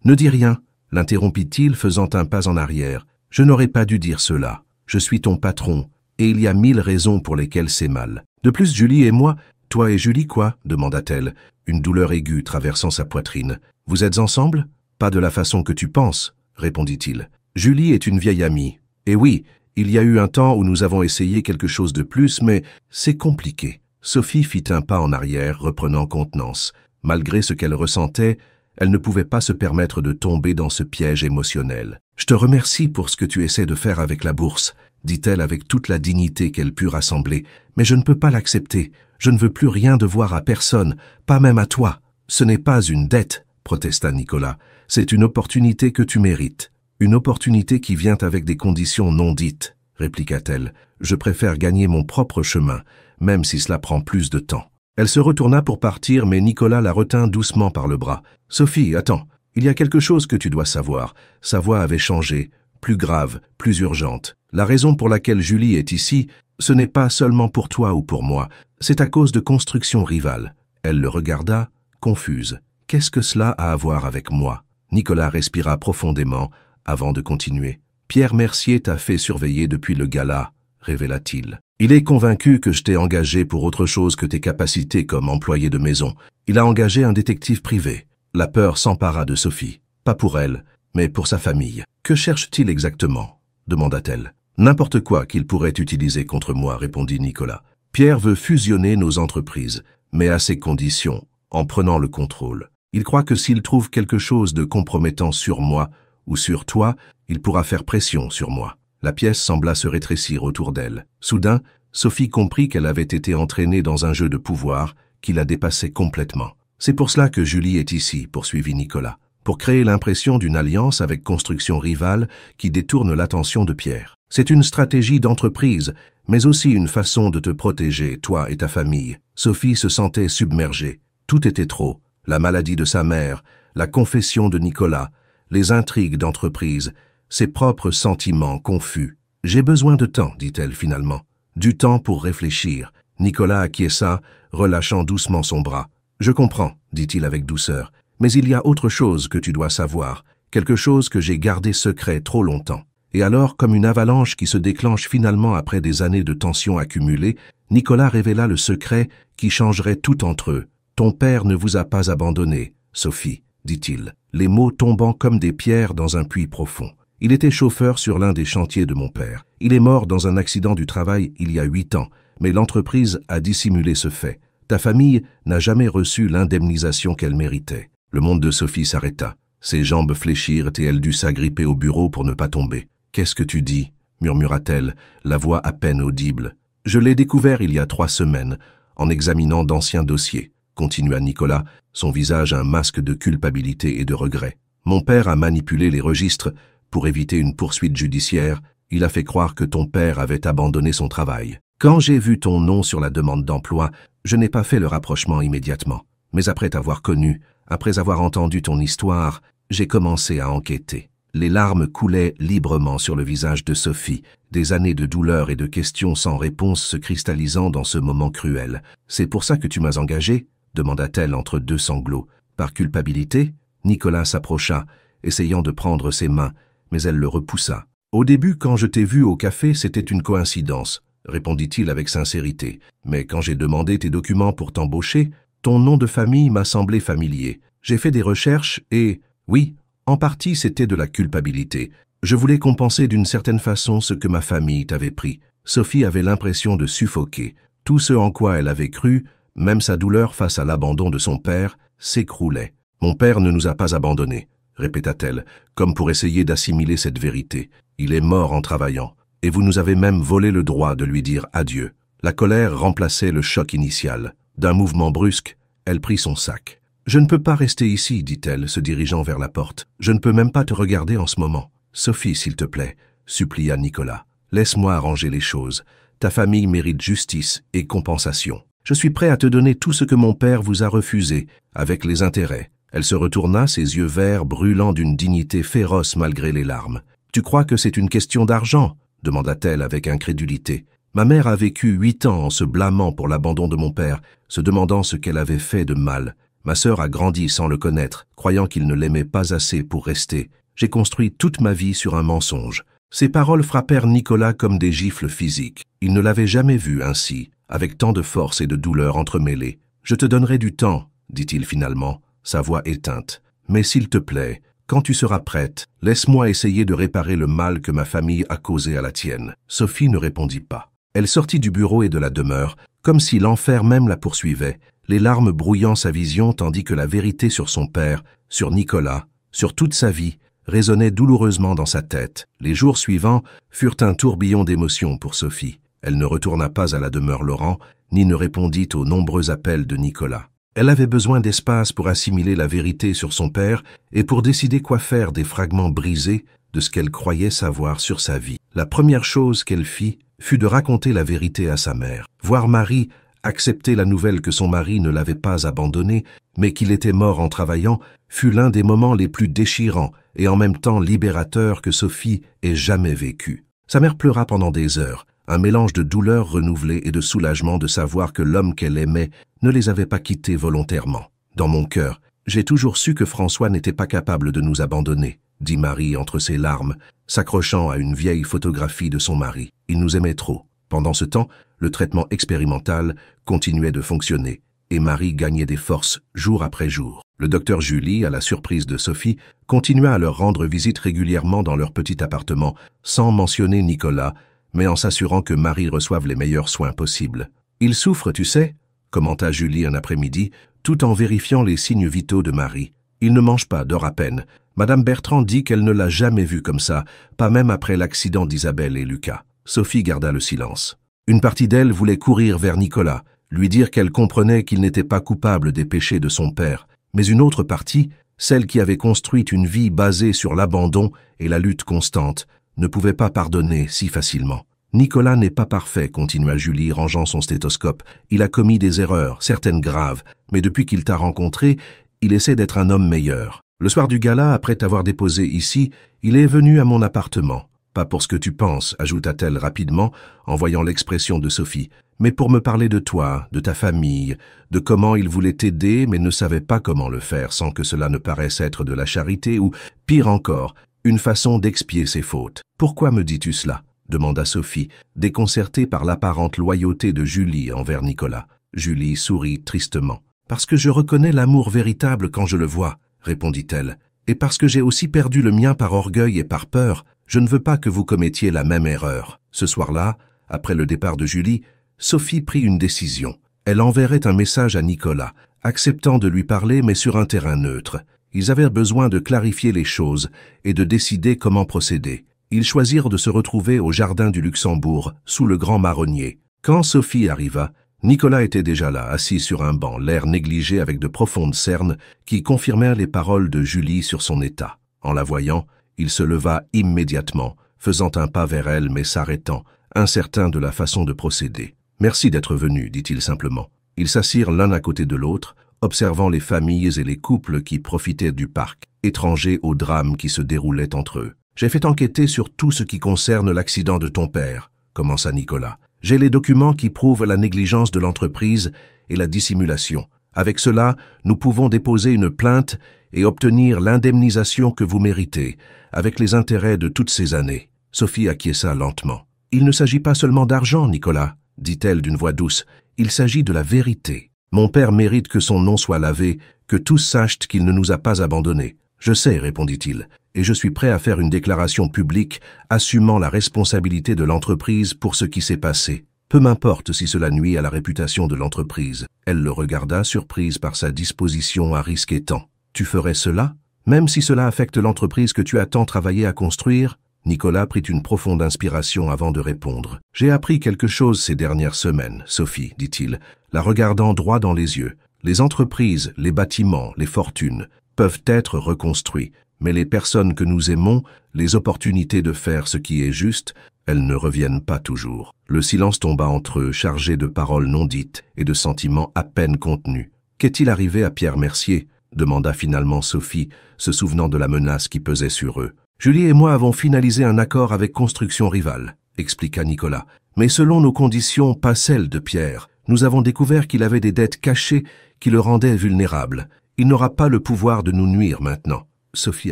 Ne dis rien, l'interrompit-il faisant un pas en arrière. « Je n'aurais pas dû dire cela. Je suis ton patron, et il y a 1000 raisons pour lesquelles c'est mal. De plus, Julie et moi... » « Toi et Julie quoi ?» demanda-t-elle, une douleur aiguë traversant sa poitrine. « Vous êtes ensemble ?»« Pas de la façon que tu penses, » répondit-il. « Julie est une vieille amie. Et oui, il y a eu un temps où nous avons essayé quelque chose de plus, mais c'est compliqué. » Sophie fit un pas en arrière, reprenant contenance. Malgré ce qu'elle ressentait, elle ne pouvait pas se permettre de tomber dans ce piège émotionnel. « Je te remercie pour ce que tu essaies de faire avec la bourse, » dit-elle avec toute la dignité qu'elle put rassembler. « Mais je ne peux pas l'accepter. Je ne veux plus rien devoir à personne, pas même à toi. »« Ce n'est pas une dette, » protesta Nicolas. « C'est une opportunité que tu mérites. Une opportunité qui vient avec des conditions non dites, » répliqua-t-elle. « Je préfère gagner mon propre chemin, même si cela prend plus de temps. » Elle se retourna pour partir, mais Nicolas la retint doucement par le bras. « Sophie, attends, il y a quelque chose que tu dois savoir. » Sa voix avait changé, plus grave, plus urgente. « La raison pour laquelle Julie est ici, ce n'est pas seulement pour toi ou pour moi, c'est à cause de constructions rivales. » Elle le regarda, confuse. « Qu'est-ce que cela a à voir avec moi ?» Nicolas respira profondément avant de continuer. « Pierre Mercier t'a fait surveiller depuis le gala, » révéla-t-il. « Il est convaincu que je t'ai engagé pour autre chose que tes capacités comme employé de maison. Il a engagé un détective privé. » La peur s'empara de Sophie. Pas pour elle, mais pour sa famille. « Que cherche-t-il exactement ?» demanda-t-elle. « N'importe quoi qu'il pourrait utiliser contre moi, » répondit Nicolas. « Pierre veut fusionner nos entreprises, mais à ses conditions, en prenant le contrôle. Il croit que s'il trouve quelque chose de compromettant sur moi ou sur toi, il pourra faire pression sur moi. » La pièce sembla se rétrécir autour d'elle. Soudain, Sophie comprit qu'elle avait été entraînée dans un jeu de pouvoir qui la dépassait complètement. « C'est pour cela que Julie est ici, » poursuivit Nicolas. « Pour créer l'impression d'une alliance avec construction rivale qui détourne l'attention de Pierre. C'est une stratégie d'entreprise, mais aussi une façon de te protéger, toi et ta famille. » Sophie se sentait submergée. Tout était trop. La maladie de sa mère, la confession de Nicolas, les intrigues d'entreprise, ses propres sentiments confus. « J'ai besoin de temps, » dit-elle finalement. « Du temps pour réfléchir. » Nicolas acquiesça, relâchant doucement son bras. « Je comprends, » dit-il avec douceur. « Mais il y a autre chose que tu dois savoir, quelque chose que j'ai gardé secret trop longtemps. » Et alors, comme une avalanche qui se déclenche finalement après des années de tensions accumulées, Nicolas révéla le secret qui changerait tout entre eux. « Ton père ne vous a pas abandonné, Sophie, » dit-il, les mots tombant comme des pierres dans un puits profond. « Il était chauffeur sur l'un des chantiers de mon père. Il est mort dans un accident du travail il y a 8 ans, mais l'entreprise a dissimulé ce fait. Ta famille n'a jamais reçu l'indemnisation qu'elle méritait. » Le monde de Sophie s'arrêta. Ses jambes fléchirent et elle dut s'agripper au bureau pour ne pas tomber. « Qu'est-ce que tu dis ?» murmura-t-elle, la voix à peine audible. « Je l'ai découvert il y a 3 semaines, en examinant d'anciens dossiers, » continua Nicolas, son visage un masque de culpabilité et de regret. « Mon père a manipulé les registres pour éviter une poursuite judiciaire. Il a fait croire que ton père avait abandonné son travail. Quand j'ai vu ton nom sur la demande d'emploi, je n'ai pas fait le rapprochement immédiatement. Mais après t'avoir connu, après avoir entendu ton histoire, j'ai commencé à enquêter. » Les larmes coulaient librement sur le visage de Sophie, des années de douleur et de questions sans réponse se cristallisant dans ce moment cruel. « C'est pour ça que tu m'as engagé ?» demanda-t-elle entre 2 sanglots. « Par culpabilité ?» Nicolas s'approcha, essayant de prendre ses mains, mais elle le repoussa. « Au début, quand je t'ai vu au café, c'était une coïncidence, » répondit-il avec sincérité. « Mais quand j'ai demandé tes documents pour t'embaucher, ton nom de famille m'a semblé familier. J'ai fait des recherches et... oui, en partie, c'était de la culpabilité. Je voulais compenser d'une certaine façon ce que ma famille t'avait pris. » Sophie avait l'impression de suffoquer. Tout ce en quoi elle avait cru, même sa douleur face à l'abandon de son père, s'écroulait. « Mon père ne nous a pas abandonnés, » répéta-t-elle, comme pour essayer d'assimiler cette vérité. « Il est mort en travaillant, et vous nous avez même volé le droit de lui dire adieu. » La colère remplaçait le choc initial. D'un mouvement brusque, elle prit son sac. « Je ne peux pas rester ici, » dit-elle, se dirigeant vers la porte. « Je ne peux même pas te regarder en ce moment. »« Sophie, s'il te plaît, » supplia Nicolas. « Laisse-moi arranger les choses. Ta famille mérite justice et compensation. Je suis prêt à te donner tout ce que mon père vous a refusé, avec les intérêts. » Elle se retourna, ses yeux verts brûlant d'une dignité féroce malgré les larmes. « Tu crois que c'est une question d'argent ?» demanda-t-elle avec incrédulité. Ma mère a vécu 8 ans en se blâmant pour l'abandon de mon père, se demandant ce qu'elle avait fait de mal. Ma sœur a grandi sans le connaître, croyant qu'il ne l'aimait pas assez pour rester. J'ai construit toute ma vie sur un mensonge. » Ces paroles frappèrent Nicolas comme des gifles physiques. Il ne l'avait jamais vu ainsi, avec tant de force et de douleur entremêlées. « Je te donnerai du temps, » dit-il finalement, sa voix éteinte. « Mais s'il te plaît, quand tu seras prête, laisse-moi essayer de réparer le mal que ma famille a causé à la tienne. » Sophie ne répondit pas. Elle sortit du bureau et de la demeure, comme si l'enfer même la poursuivait, les larmes brouillant sa vision tandis que la vérité sur son père, sur Nicolas, sur toute sa vie, résonnait douloureusement dans sa tête. Les jours suivants furent un tourbillon d'émotions pour Sophie. Elle ne retourna pas à la demeure Laurent, ni ne répondit aux nombreux appels de Nicolas. Elle avait besoin d'espace pour assimiler la vérité sur son père et pour décider quoi faire des fragments brisés de ce qu'elle croyait savoir sur sa vie. La première chose qu'elle fit fut de raconter la vérité à sa mère. Voir Marie accepter la nouvelle que son mari ne l'avait pas abandonnée, mais qu'il était mort en travaillant, fut l'un des moments les plus déchirants et en même temps libérateurs que Sophie ait jamais vécu. Sa mère pleura pendant des heures, un mélange de douleur renouvelée et de soulagement de savoir que l'homme qu'elle aimait ne les avait pas quittés volontairement. « Dans mon cœur, j'ai toujours su que François n'était pas capable de nous abandonner, » dit Marie entre ses larmes, s'accrochant à une vieille photographie de son mari. « Il nous aimait trop. » Pendant ce temps, le traitement expérimental continuait de fonctionner et Marie gagnait des forces jour après jour. Le docteur Julie, à la surprise de Sophie, continua à leur rendre visite régulièrement dans leur petit appartement, sans mentionner Nicolas, mais en s'assurant que Marie reçoive les meilleurs soins possibles. « Il souffre, tu sais » commenta Julie un après-midi, tout en vérifiant les signes vitaux de Marie. « Il ne mange pas, dort à peine. Madame Bertrand dit qu'elle ne l'a jamais vu comme ça, pas même après l'accident d'Isabelle et Lucas. » Sophie garda le silence. Une partie d'elle voulait courir vers Nicolas, lui dire qu'elle comprenait qu'il n'était pas coupable des péchés de son père, mais une autre partie, celle qui avait construit une vie basée sur l'abandon et la lutte constante, ne pouvait pas pardonner si facilement. « Nicolas n'est pas parfait, » continua Julie, rangeant son stéthoscope. « Il a commis des erreurs, certaines graves, mais depuis qu'il t'a rencontré, il essaie d'être un homme meilleur. Le soir du gala, après t'avoir déposé ici, il est venu à mon appartement. Pas pour ce que tu penses, ajouta-t-elle rapidement, en voyant l'expression de Sophie, mais pour me parler de toi, de ta famille, de comment il voulait t'aider mais ne savait pas comment le faire sans que cela ne paraisse être de la charité ou, pire encore, une façon d'expier ses fautes. « Pourquoi me dis-tu cela ?» demanda Sophie, déconcertée par l'apparente loyauté de Julie envers Nicolas. Julie sourit tristement. « Parce que je reconnais l'amour véritable quand je le vois, » répondit-elle, « et parce que j'ai aussi perdu le mien par orgueil et par peur. Je ne veux pas que vous commettiez la même erreur. » Ce soir-là, après le départ de Julie, Sophie prit une décision. Elle enverrait un message à Nicolas, acceptant de lui parler mais sur un terrain neutre. Ils avaient besoin de clarifier les choses et de décider comment procéder. Ils choisirent de se retrouver au jardin du Luxembourg, sous le grand marronnier. Quand Sophie arriva, Nicolas était déjà là, assis sur un banc, l'air négligé avec de profondes cernes qui confirmèrent les paroles de Julie sur son état. En la voyant, il se leva immédiatement, faisant un pas vers elle mais s'arrêtant, incertain de la façon de procéder. « Merci d'être venu, dit-il simplement. » Ils s'assirent l'un à côté de l'autre, observant les familles et les couples qui profitaient du parc, étrangers au drame qui se déroulait entre eux. « J'ai fait enquêter sur tout ce qui concerne l'accident de ton père, » commença Nicolas. « J'ai les documents qui prouvent la négligence de l'entreprise et la dissimulation. Avec cela, nous pouvons déposer une plainte et obtenir l'indemnisation que vous méritez, avec les intérêts de toutes ces années. » Sophie acquiesça lentement. « Il ne s'agit pas seulement d'argent, Nicolas, » dit-elle d'une voix douce. « Il s'agit de la vérité. Mon père mérite que son nom soit lavé, que tous sachent qu'il ne nous a pas abandonnés. »« Je sais, » répondit-il, « et je suis prêt à faire une déclaration publique assumant la responsabilité de l'entreprise pour ce qui s'est passé. Peu m'importe si cela nuit à la réputation de l'entreprise. » Elle le regarda, surprise par sa disposition à risquer tant. « Tu ferais cela, même si cela affecte l'entreprise que tu as tant travaillé à construire ?» Nicolas prit une profonde inspiration avant de répondre. « J'ai appris quelque chose ces dernières semaines, Sophie, » dit-il, la regardant droit dans les yeux. « Les entreprises, les bâtiments, les fortunes peuvent être reconstruits, mais les personnes que nous aimons, les opportunités de faire ce qui est juste, elles ne reviennent pas toujours. » Le silence tomba entre eux, chargé de paroles non dites et de sentiments à peine contenus. « Qu'est-il arrivé à Pierre Mercier ?» demanda finalement Sophie, se souvenant de la menace qui pesait sur eux. « Julie et moi avons finalisé un accord avec Construction Rivale, » expliqua Nicolas. « Mais selon nos conditions, pas celles de Pierre, nous avons découvert qu'il avait des dettes cachées qui le rendaient vulnérable. Il n'aura pas le pouvoir de nous nuire maintenant. Sophie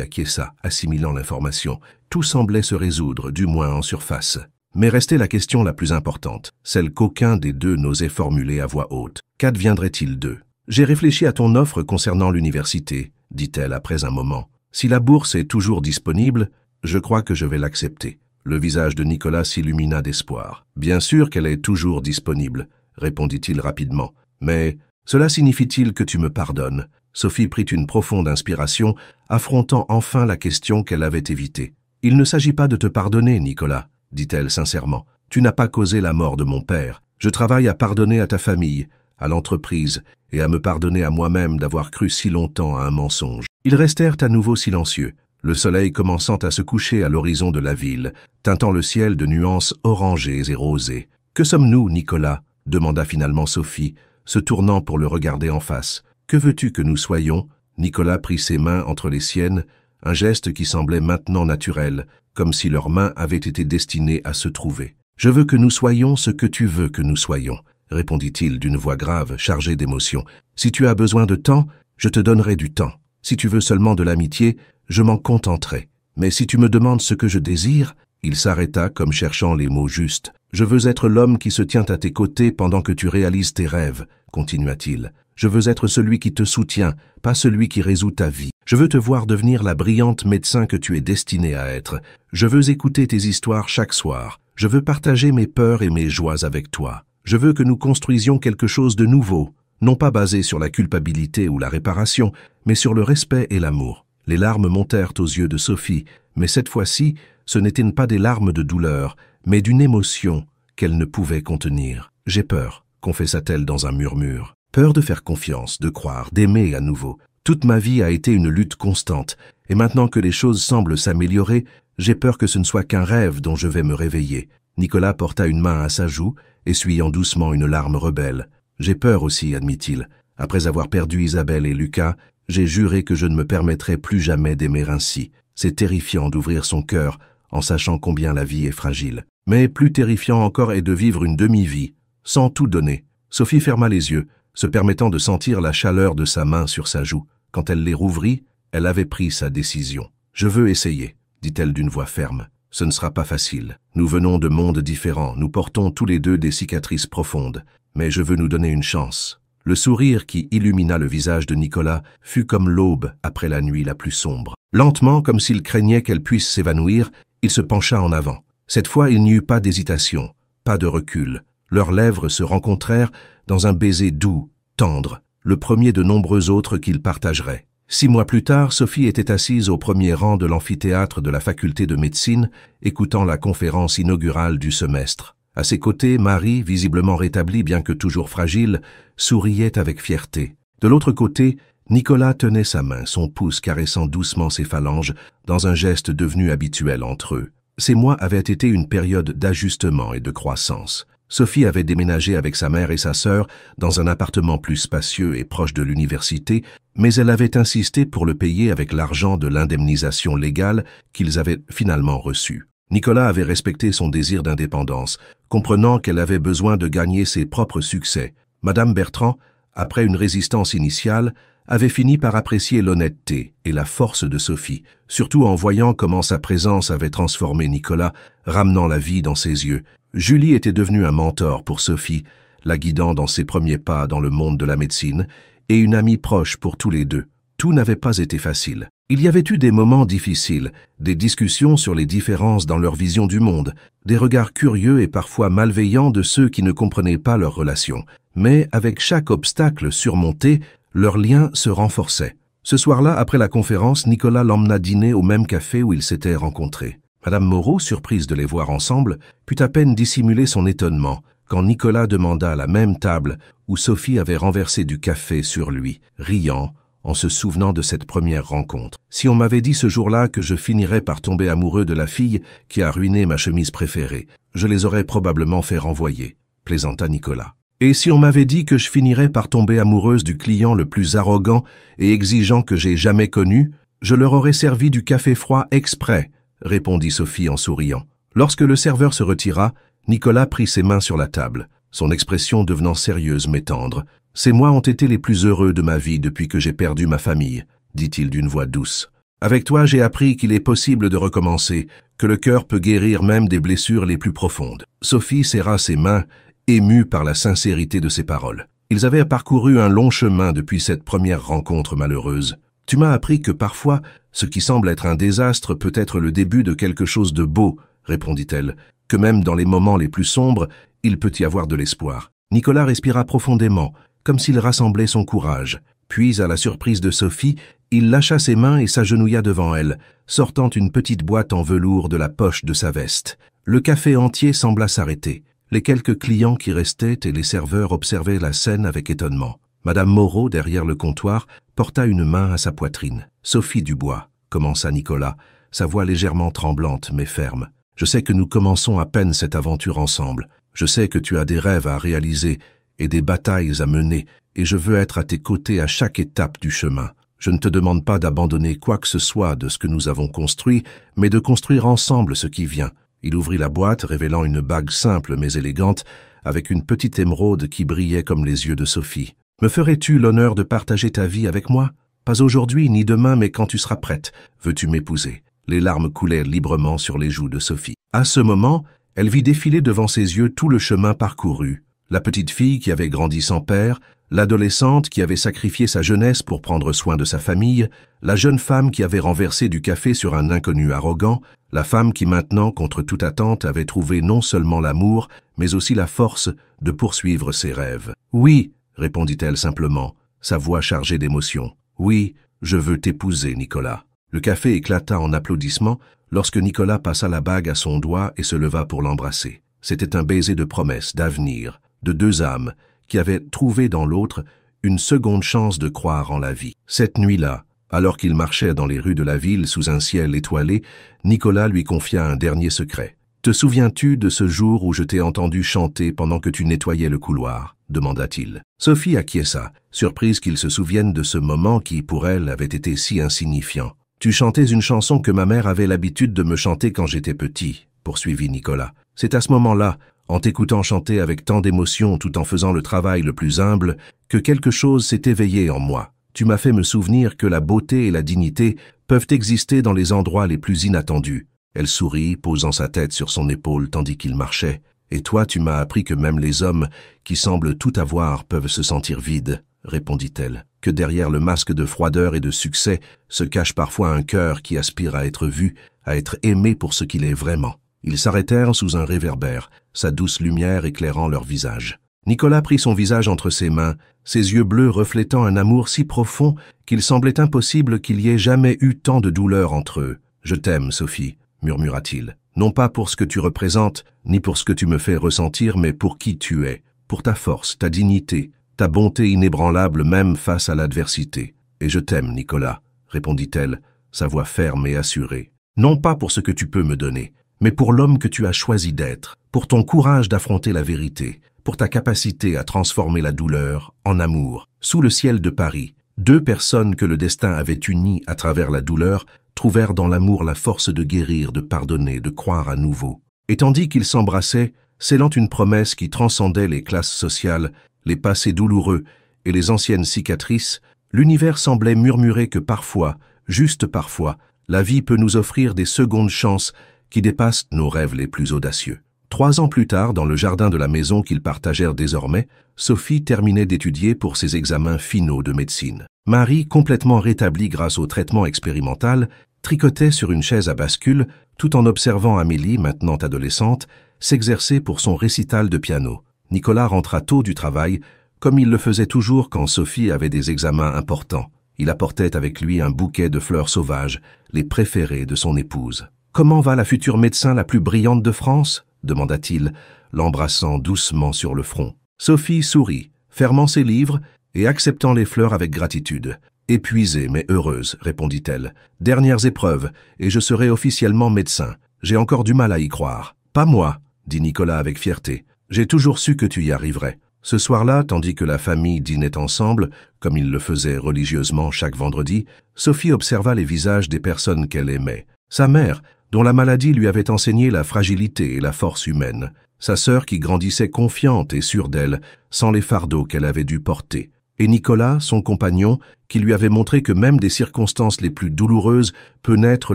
acquiesça, assimilant l'information. Tout semblait se résoudre, du moins en surface. Mais restait la question la plus importante, celle qu'aucun des deux n'osait formuler à voix haute. Qu'adviendrait-il d'eux? J'ai réfléchi à ton offre concernant l'université, dit-elle après un moment. Si la bourse est toujours disponible, je crois que je vais l'accepter. Le visage de Nicolas s'illumina d'espoir. Bien sûr qu'elle est toujours disponible, répondit-il rapidement. Mais cela signifie-t-il que tu me pardonnes? Sophie prit une profonde inspiration, affrontant enfin la question qu'elle avait évitée. Il ne s'agit pas de te pardonner, Nicolas, dit-elle sincèrement. Tu n'as pas causé la mort de mon père. Je travaille à pardonner à ta famille, à l'entreprise, et à me pardonner à moi-même d'avoir cru si longtemps à un mensonge. Ils restèrent à nouveau silencieux, le soleil commençant à se coucher à l'horizon de la ville, teintant le ciel de nuances orangées et rosées. « Que sommes-nous, Nicolas ?» demanda finalement Sophie, se tournant pour le regarder en face. « Que veux-tu que nous soyons ?» Nicolas prit ses mains entre les siennes, un geste qui semblait maintenant naturel, comme si leurs mains avaient été destinées à se trouver. « Je veux que nous soyons ce que tu veux que nous soyons, » répondit-il d'une voix grave, chargée d'émotion. « Si tu as besoin de temps, je te donnerai du temps. Si tu veux seulement de l'amitié, je m'en contenterai. Mais si tu me demandes ce que je désire, » il s'arrêta comme cherchant les mots justes. « Je veux être l'homme qui se tient à tes côtés pendant que tu réalises tes rêves, » continua-t-il. « Je veux être celui qui te soutient, pas celui qui résout ta vie. Je veux te voir devenir la brillante médecin que tu es destiné à être. Je veux écouter tes histoires chaque soir. Je veux partager mes peurs et mes joies avec toi. Je veux que nous construisions quelque chose de nouveau, non pas basé sur la culpabilité ou la réparation, mais sur le respect et l'amour. » Les larmes montèrent aux yeux de Sophie, mais cette fois-ci, ce n'étaient pas des larmes de douleur, mais d'une émotion qu'elle ne pouvait contenir. « J'ai peur », confessa-t-elle dans un murmure. « Peur de faire confiance, de croire, d'aimer à nouveau. Toute ma vie a été une lutte constante, et maintenant que les choses semblent s'améliorer, j'ai peur que ce ne soit qu'un rêve dont je vais me réveiller. » Nicolas porta une main à sa joue, essuyant doucement une larme rebelle. « J'ai peur aussi, admit-il. Après avoir perdu Isabelle et Lucas, j'ai juré que je ne me permettrais plus jamais d'aimer ainsi. C'est terrifiant d'ouvrir son cœur en sachant combien la vie est fragile. Mais plus terrifiant encore est de vivre une demi-vie, sans tout donner. » Sophie ferma les yeux, se permettant de sentir la chaleur de sa main sur sa joue. Quand elle les rouvrit, elle avait pris sa décision. « Je veux essayer, » dit-elle d'une voix ferme. « Ce ne sera pas facile. Nous venons de mondes différents, nous portons tous les deux des cicatrices profondes. Mais je veux nous donner une chance. » Le sourire qui illumina le visage de Nicolas fut comme l'aube après la nuit la plus sombre. Lentement, comme s'il craignait qu'elle puisse s'évanouir, il se pencha en avant. Cette fois, il n'y eut pas d'hésitation, pas de recul. Leurs lèvres se rencontrèrent dans un baiser doux, tendre, le premier de nombreux autres qu'ils partageraient. 6 mois plus tard, Sophie était assise au premier rang de l'amphithéâtre de la faculté de médecine, écoutant la conférence inaugurale du semestre. À ses côtés, Marie, visiblement rétablie bien que toujours fragile, souriait avec fierté. De l'autre côté, Nicolas tenait sa main, son pouce caressant doucement ses phalanges, dans un geste devenu habituel entre eux. Ces mois avaient été une période d'ajustement et de croissance. Sophie avait déménagé avec sa mère et sa sœur dans un appartement plus spacieux et proche de l'université, mais elle avait insisté pour le payer avec l'argent de l'indemnisation légale qu'ils avaient finalement reçue. Nicolas avait respecté son désir d'indépendance, comprenant qu'elle avait besoin de gagner ses propres succès. Madame Bertrand, après une résistance initiale, avait fini par apprécier l'honnêteté et la force de Sophie, surtout en voyant comment sa présence avait transformé Nicolas, ramenant la vie dans ses yeux. Julie était devenue un mentor pour Sophie, la guidant dans ses premiers pas dans le monde de la médecine, et une amie proche pour tous les deux. Tout n'avait pas été facile. Il y avait eu des moments difficiles, des discussions sur les différences dans leur vision du monde, des regards curieux et parfois malveillants de ceux qui ne comprenaient pas leur relation. Mais avec chaque obstacle surmonté, leur lien se renforçait. Ce soir-là, après la conférence, Nicolas l'emmena dîner au même café où ils s'étaient rencontrés. Madame Moreau, surprise de les voir ensemble, put à peine dissimuler son étonnement quand Nicolas demanda à la même table où Sophie avait renversé du café sur lui, riant, en se souvenant de cette première rencontre. « Si on m'avait dit ce jour-là que je finirais par tomber amoureux de la fille qui a ruiné ma chemise préférée, je les aurais probablement fait renvoyer, » plaisanta Nicolas. « Et si on m'avait dit que je finirais par tomber amoureuse du client le plus arrogant et exigeant que j'ai jamais connu, je leur aurais servi du café froid exprès, » répondit Sophie en souriant. Lorsque le serveur se retira, Nicolas prit ses mains sur la table, son expression devenant sérieuse mais tendre. « Ces mois ont été les plus heureux de ma vie depuis que j'ai perdu ma famille, dit-il d'une voix douce. Avec toi, j'ai appris qu'il est possible de recommencer, que le cœur peut guérir même des blessures les plus profondes. » Sophie serra ses mains, émue par la sincérité de ses paroles. Ils avaient parcouru un long chemin depuis cette première rencontre malheureuse. « Tu m'as appris que parfois, ce qui semble être un désastre peut être le début de quelque chose de beau, » répondit-elle, « que même dans les moments les plus sombres, il peut y avoir de l'espoir. » Nicolas respira profondément, comme s'il rassemblait son courage. Puis, à la surprise de Sophie, il lâcha ses mains et s'agenouilla devant elle, sortant une petite boîte en velours de la poche de sa veste. Le café entier sembla s'arrêter. Les quelques clients qui restaient et les serveurs observaient la scène avec étonnement. Madame Moreau, derrière le comptoir, porta une main à sa poitrine. « Sophie Dubois, » commença Nicolas, sa voix légèrement tremblante mais ferme. « Je sais que nous commençons à peine cette aventure ensemble. Je sais que tu as des rêves à réaliser et des batailles à mener, et je veux être à tes côtés à chaque étape du chemin. Je ne te demande pas d'abandonner quoi que ce soit de ce que nous avons construit, mais de construire ensemble ce qui vient. » Il ouvrit la boîte, révélant une bague simple mais élégante, avec une petite émeraude qui brillait comme les yeux de Sophie. « Me ferais-tu l'honneur de partager ta vie avec moi? Pas aujourd'hui ni demain, mais quand tu seras prête. Veux-tu m'épouser ?» Les larmes coulaient librement sur les joues de Sophie. À ce moment, elle vit défiler devant ses yeux tout le chemin parcouru. La petite fille qui avait grandi sans père, l'adolescente qui avait sacrifié sa jeunesse pour prendre soin de sa famille, la jeune femme qui avait renversé du café sur un inconnu arrogant, la femme qui maintenant, contre toute attente, avait trouvé non seulement l'amour, mais aussi la force de poursuivre ses rêves. « Oui, » répondit-elle simplement, sa voix chargée d'émotion. « Oui, je veux t'épouser, Nicolas. » Le café éclata en applaudissements lorsque Nicolas passa la bague à son doigt et se leva pour l'embrasser. C'était un baiser de promesse, d'avenir, de deux âmes qui avaient trouvé dans l'autre une seconde chance de croire en la vie. Cette nuit-là, alors qu'il marchait dans les rues de la ville sous un ciel étoilé, Nicolas lui confia un dernier secret. « Te souviens-tu de ce jour où je t'ai entendu chanter pendant que tu nettoyais le couloir ?» demanda-t-il. Sophie acquiesça, surprise qu'il se souvienne de ce moment qui, pour elle, avait été si insignifiant. « Tu chantais une chanson que ma mère avait l'habitude de me chanter quand j'étais petit, » poursuivit Nicolas. « C'est à ce moment-là, en t'écoutant chanter avec tant d'émotion tout en faisant le travail le plus humble, que quelque chose s'est éveillé en moi. Tu m'as fait me souvenir que la beauté et la dignité peuvent exister dans les endroits les plus inattendus. » Elle sourit, posant sa tête sur son épaule tandis qu'il marchait. « Et toi, tu m'as appris que même les hommes qui semblent tout avoir peuvent se sentir vides, » répondit-elle. « Que derrière le masque de froideur et de succès se cache parfois un cœur qui aspire à être vu, à être aimé pour ce qu'il est vraiment. » Ils s'arrêtèrent sous un réverbère, sa douce lumière éclairant leur visage. Nicolas prit son visage entre ses mains, ses yeux bleus reflétant un amour si profond qu'il semblait impossible qu'il y ait jamais eu tant de douleur entre eux. « Je t'aime, Sophie, » murmura-t-il. « Non pas pour ce que tu représentes, ni pour ce que tu me fais ressentir, mais pour qui tu es, pour ta force, ta dignité, ta bonté inébranlable même face à l'adversité. Et je t'aime, Nicolas, » répondit-elle, sa voix ferme et assurée. « Non pas pour ce que tu peux me donner, mais pour l'homme que tu as choisi d'être, pour ton courage d'affronter la vérité, pour ta capacité à transformer la douleur en amour. » Sous le ciel de Paris, deux personnes que le destin avait unies à travers la douleur trouvèrent dans l'amour la force de guérir, de pardonner, de croire à nouveau. Et tandis qu'ils s'embrassaient, scellant une promesse qui transcendait les classes sociales, les passés douloureux et les anciennes cicatrices, l'univers semblait murmurer que parfois, juste parfois, la vie peut nous offrir des secondes chances qui dépassent nos rêves les plus audacieux. 3 ans plus tard, dans le jardin de la maison qu'ils partagèrent désormais, Sophie terminait d'étudier pour ses examens finaux de médecine. Marie, complètement rétablie grâce au traitement expérimental, tricotait sur une chaise à bascule, tout en observant Amélie, maintenant adolescente, s'exercer pour son récital de piano. Nicolas rentra tôt du travail, comme il le faisait toujours quand Sophie avait des examens importants. Il apportait avec lui un bouquet de fleurs sauvages, les préférées de son épouse. « Comment va la future médecin la plus brillante de France ?» demanda-t-il, l'embrassant doucement sur le front. Sophie sourit, fermant ses livres et acceptant les fleurs avec gratitude. « Épuisée mais heureuse, » répondit-elle. « Dernières épreuves, et je serai officiellement médecin. J'ai encore du mal à y croire. »« Pas moi, » dit Nicolas avec fierté. « J'ai toujours su que tu y arriverais. » Ce soir-là, tandis que la famille dînait ensemble, comme il le faisait religieusement chaque vendredi, Sophie observa les visages des personnes qu'elle aimait. Sa mère, dont la maladie lui avait enseigné la fragilité et la force humaine. sa sœur qui grandissait confiante et sûre d'elle, sans les fardeaux qu'elle avait dû porter, et Nicolas, son compagnon, qui lui avait montré que même des circonstances les plus douloureuses peut naître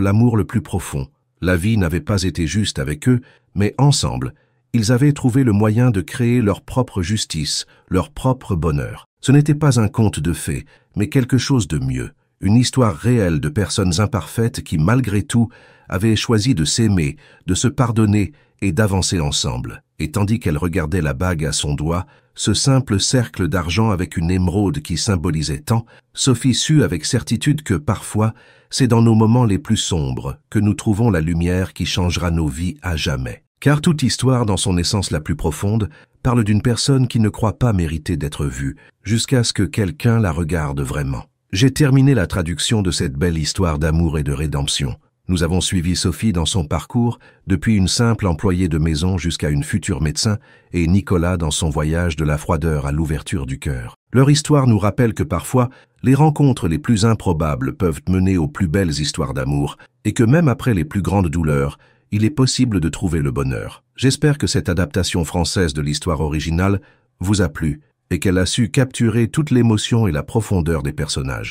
l'amour le plus profond. La vie n'avait pas été juste avec eux, mais ensemble, ils avaient trouvé le moyen de créer leur propre justice, leur propre bonheur. Ce n'était pas un conte de fées, mais quelque chose de mieux, une histoire réelle de personnes imparfaites qui, malgré tout, avaient choisi de s'aimer, de se pardonner et d'avancer ensemble. Et tandis qu'elle regardait la bague à son doigt, ce simple cercle d'argent avec une émeraude qui symbolisait tant, Sophie sut avec certitude que parfois, c'est dans nos moments les plus sombres que nous trouvons la lumière qui changera nos vies à jamais. Car toute histoire, dans son essence la plus profonde, parle d'une personne qui ne croit pas mériter d'être vue, jusqu'à ce que quelqu'un la regarde vraiment. J'ai terminé la traduction de cette belle histoire d'amour et de rédemption. Nous avons suivi Sophie dans son parcours, depuis une simple employée de maison jusqu'à une future médecin, et Nicolas dans son voyage de la froideur à l'ouverture du cœur. Leur histoire nous rappelle que parfois, les rencontres les plus improbables peuvent mener aux plus belles histoires d'amour, et que même après les plus grandes douleurs, il est possible de trouver le bonheur. J'espère que cette adaptation française de l'histoire originale vous a plu, et qu'elle a su capturer toute l'émotion et la profondeur des personnages.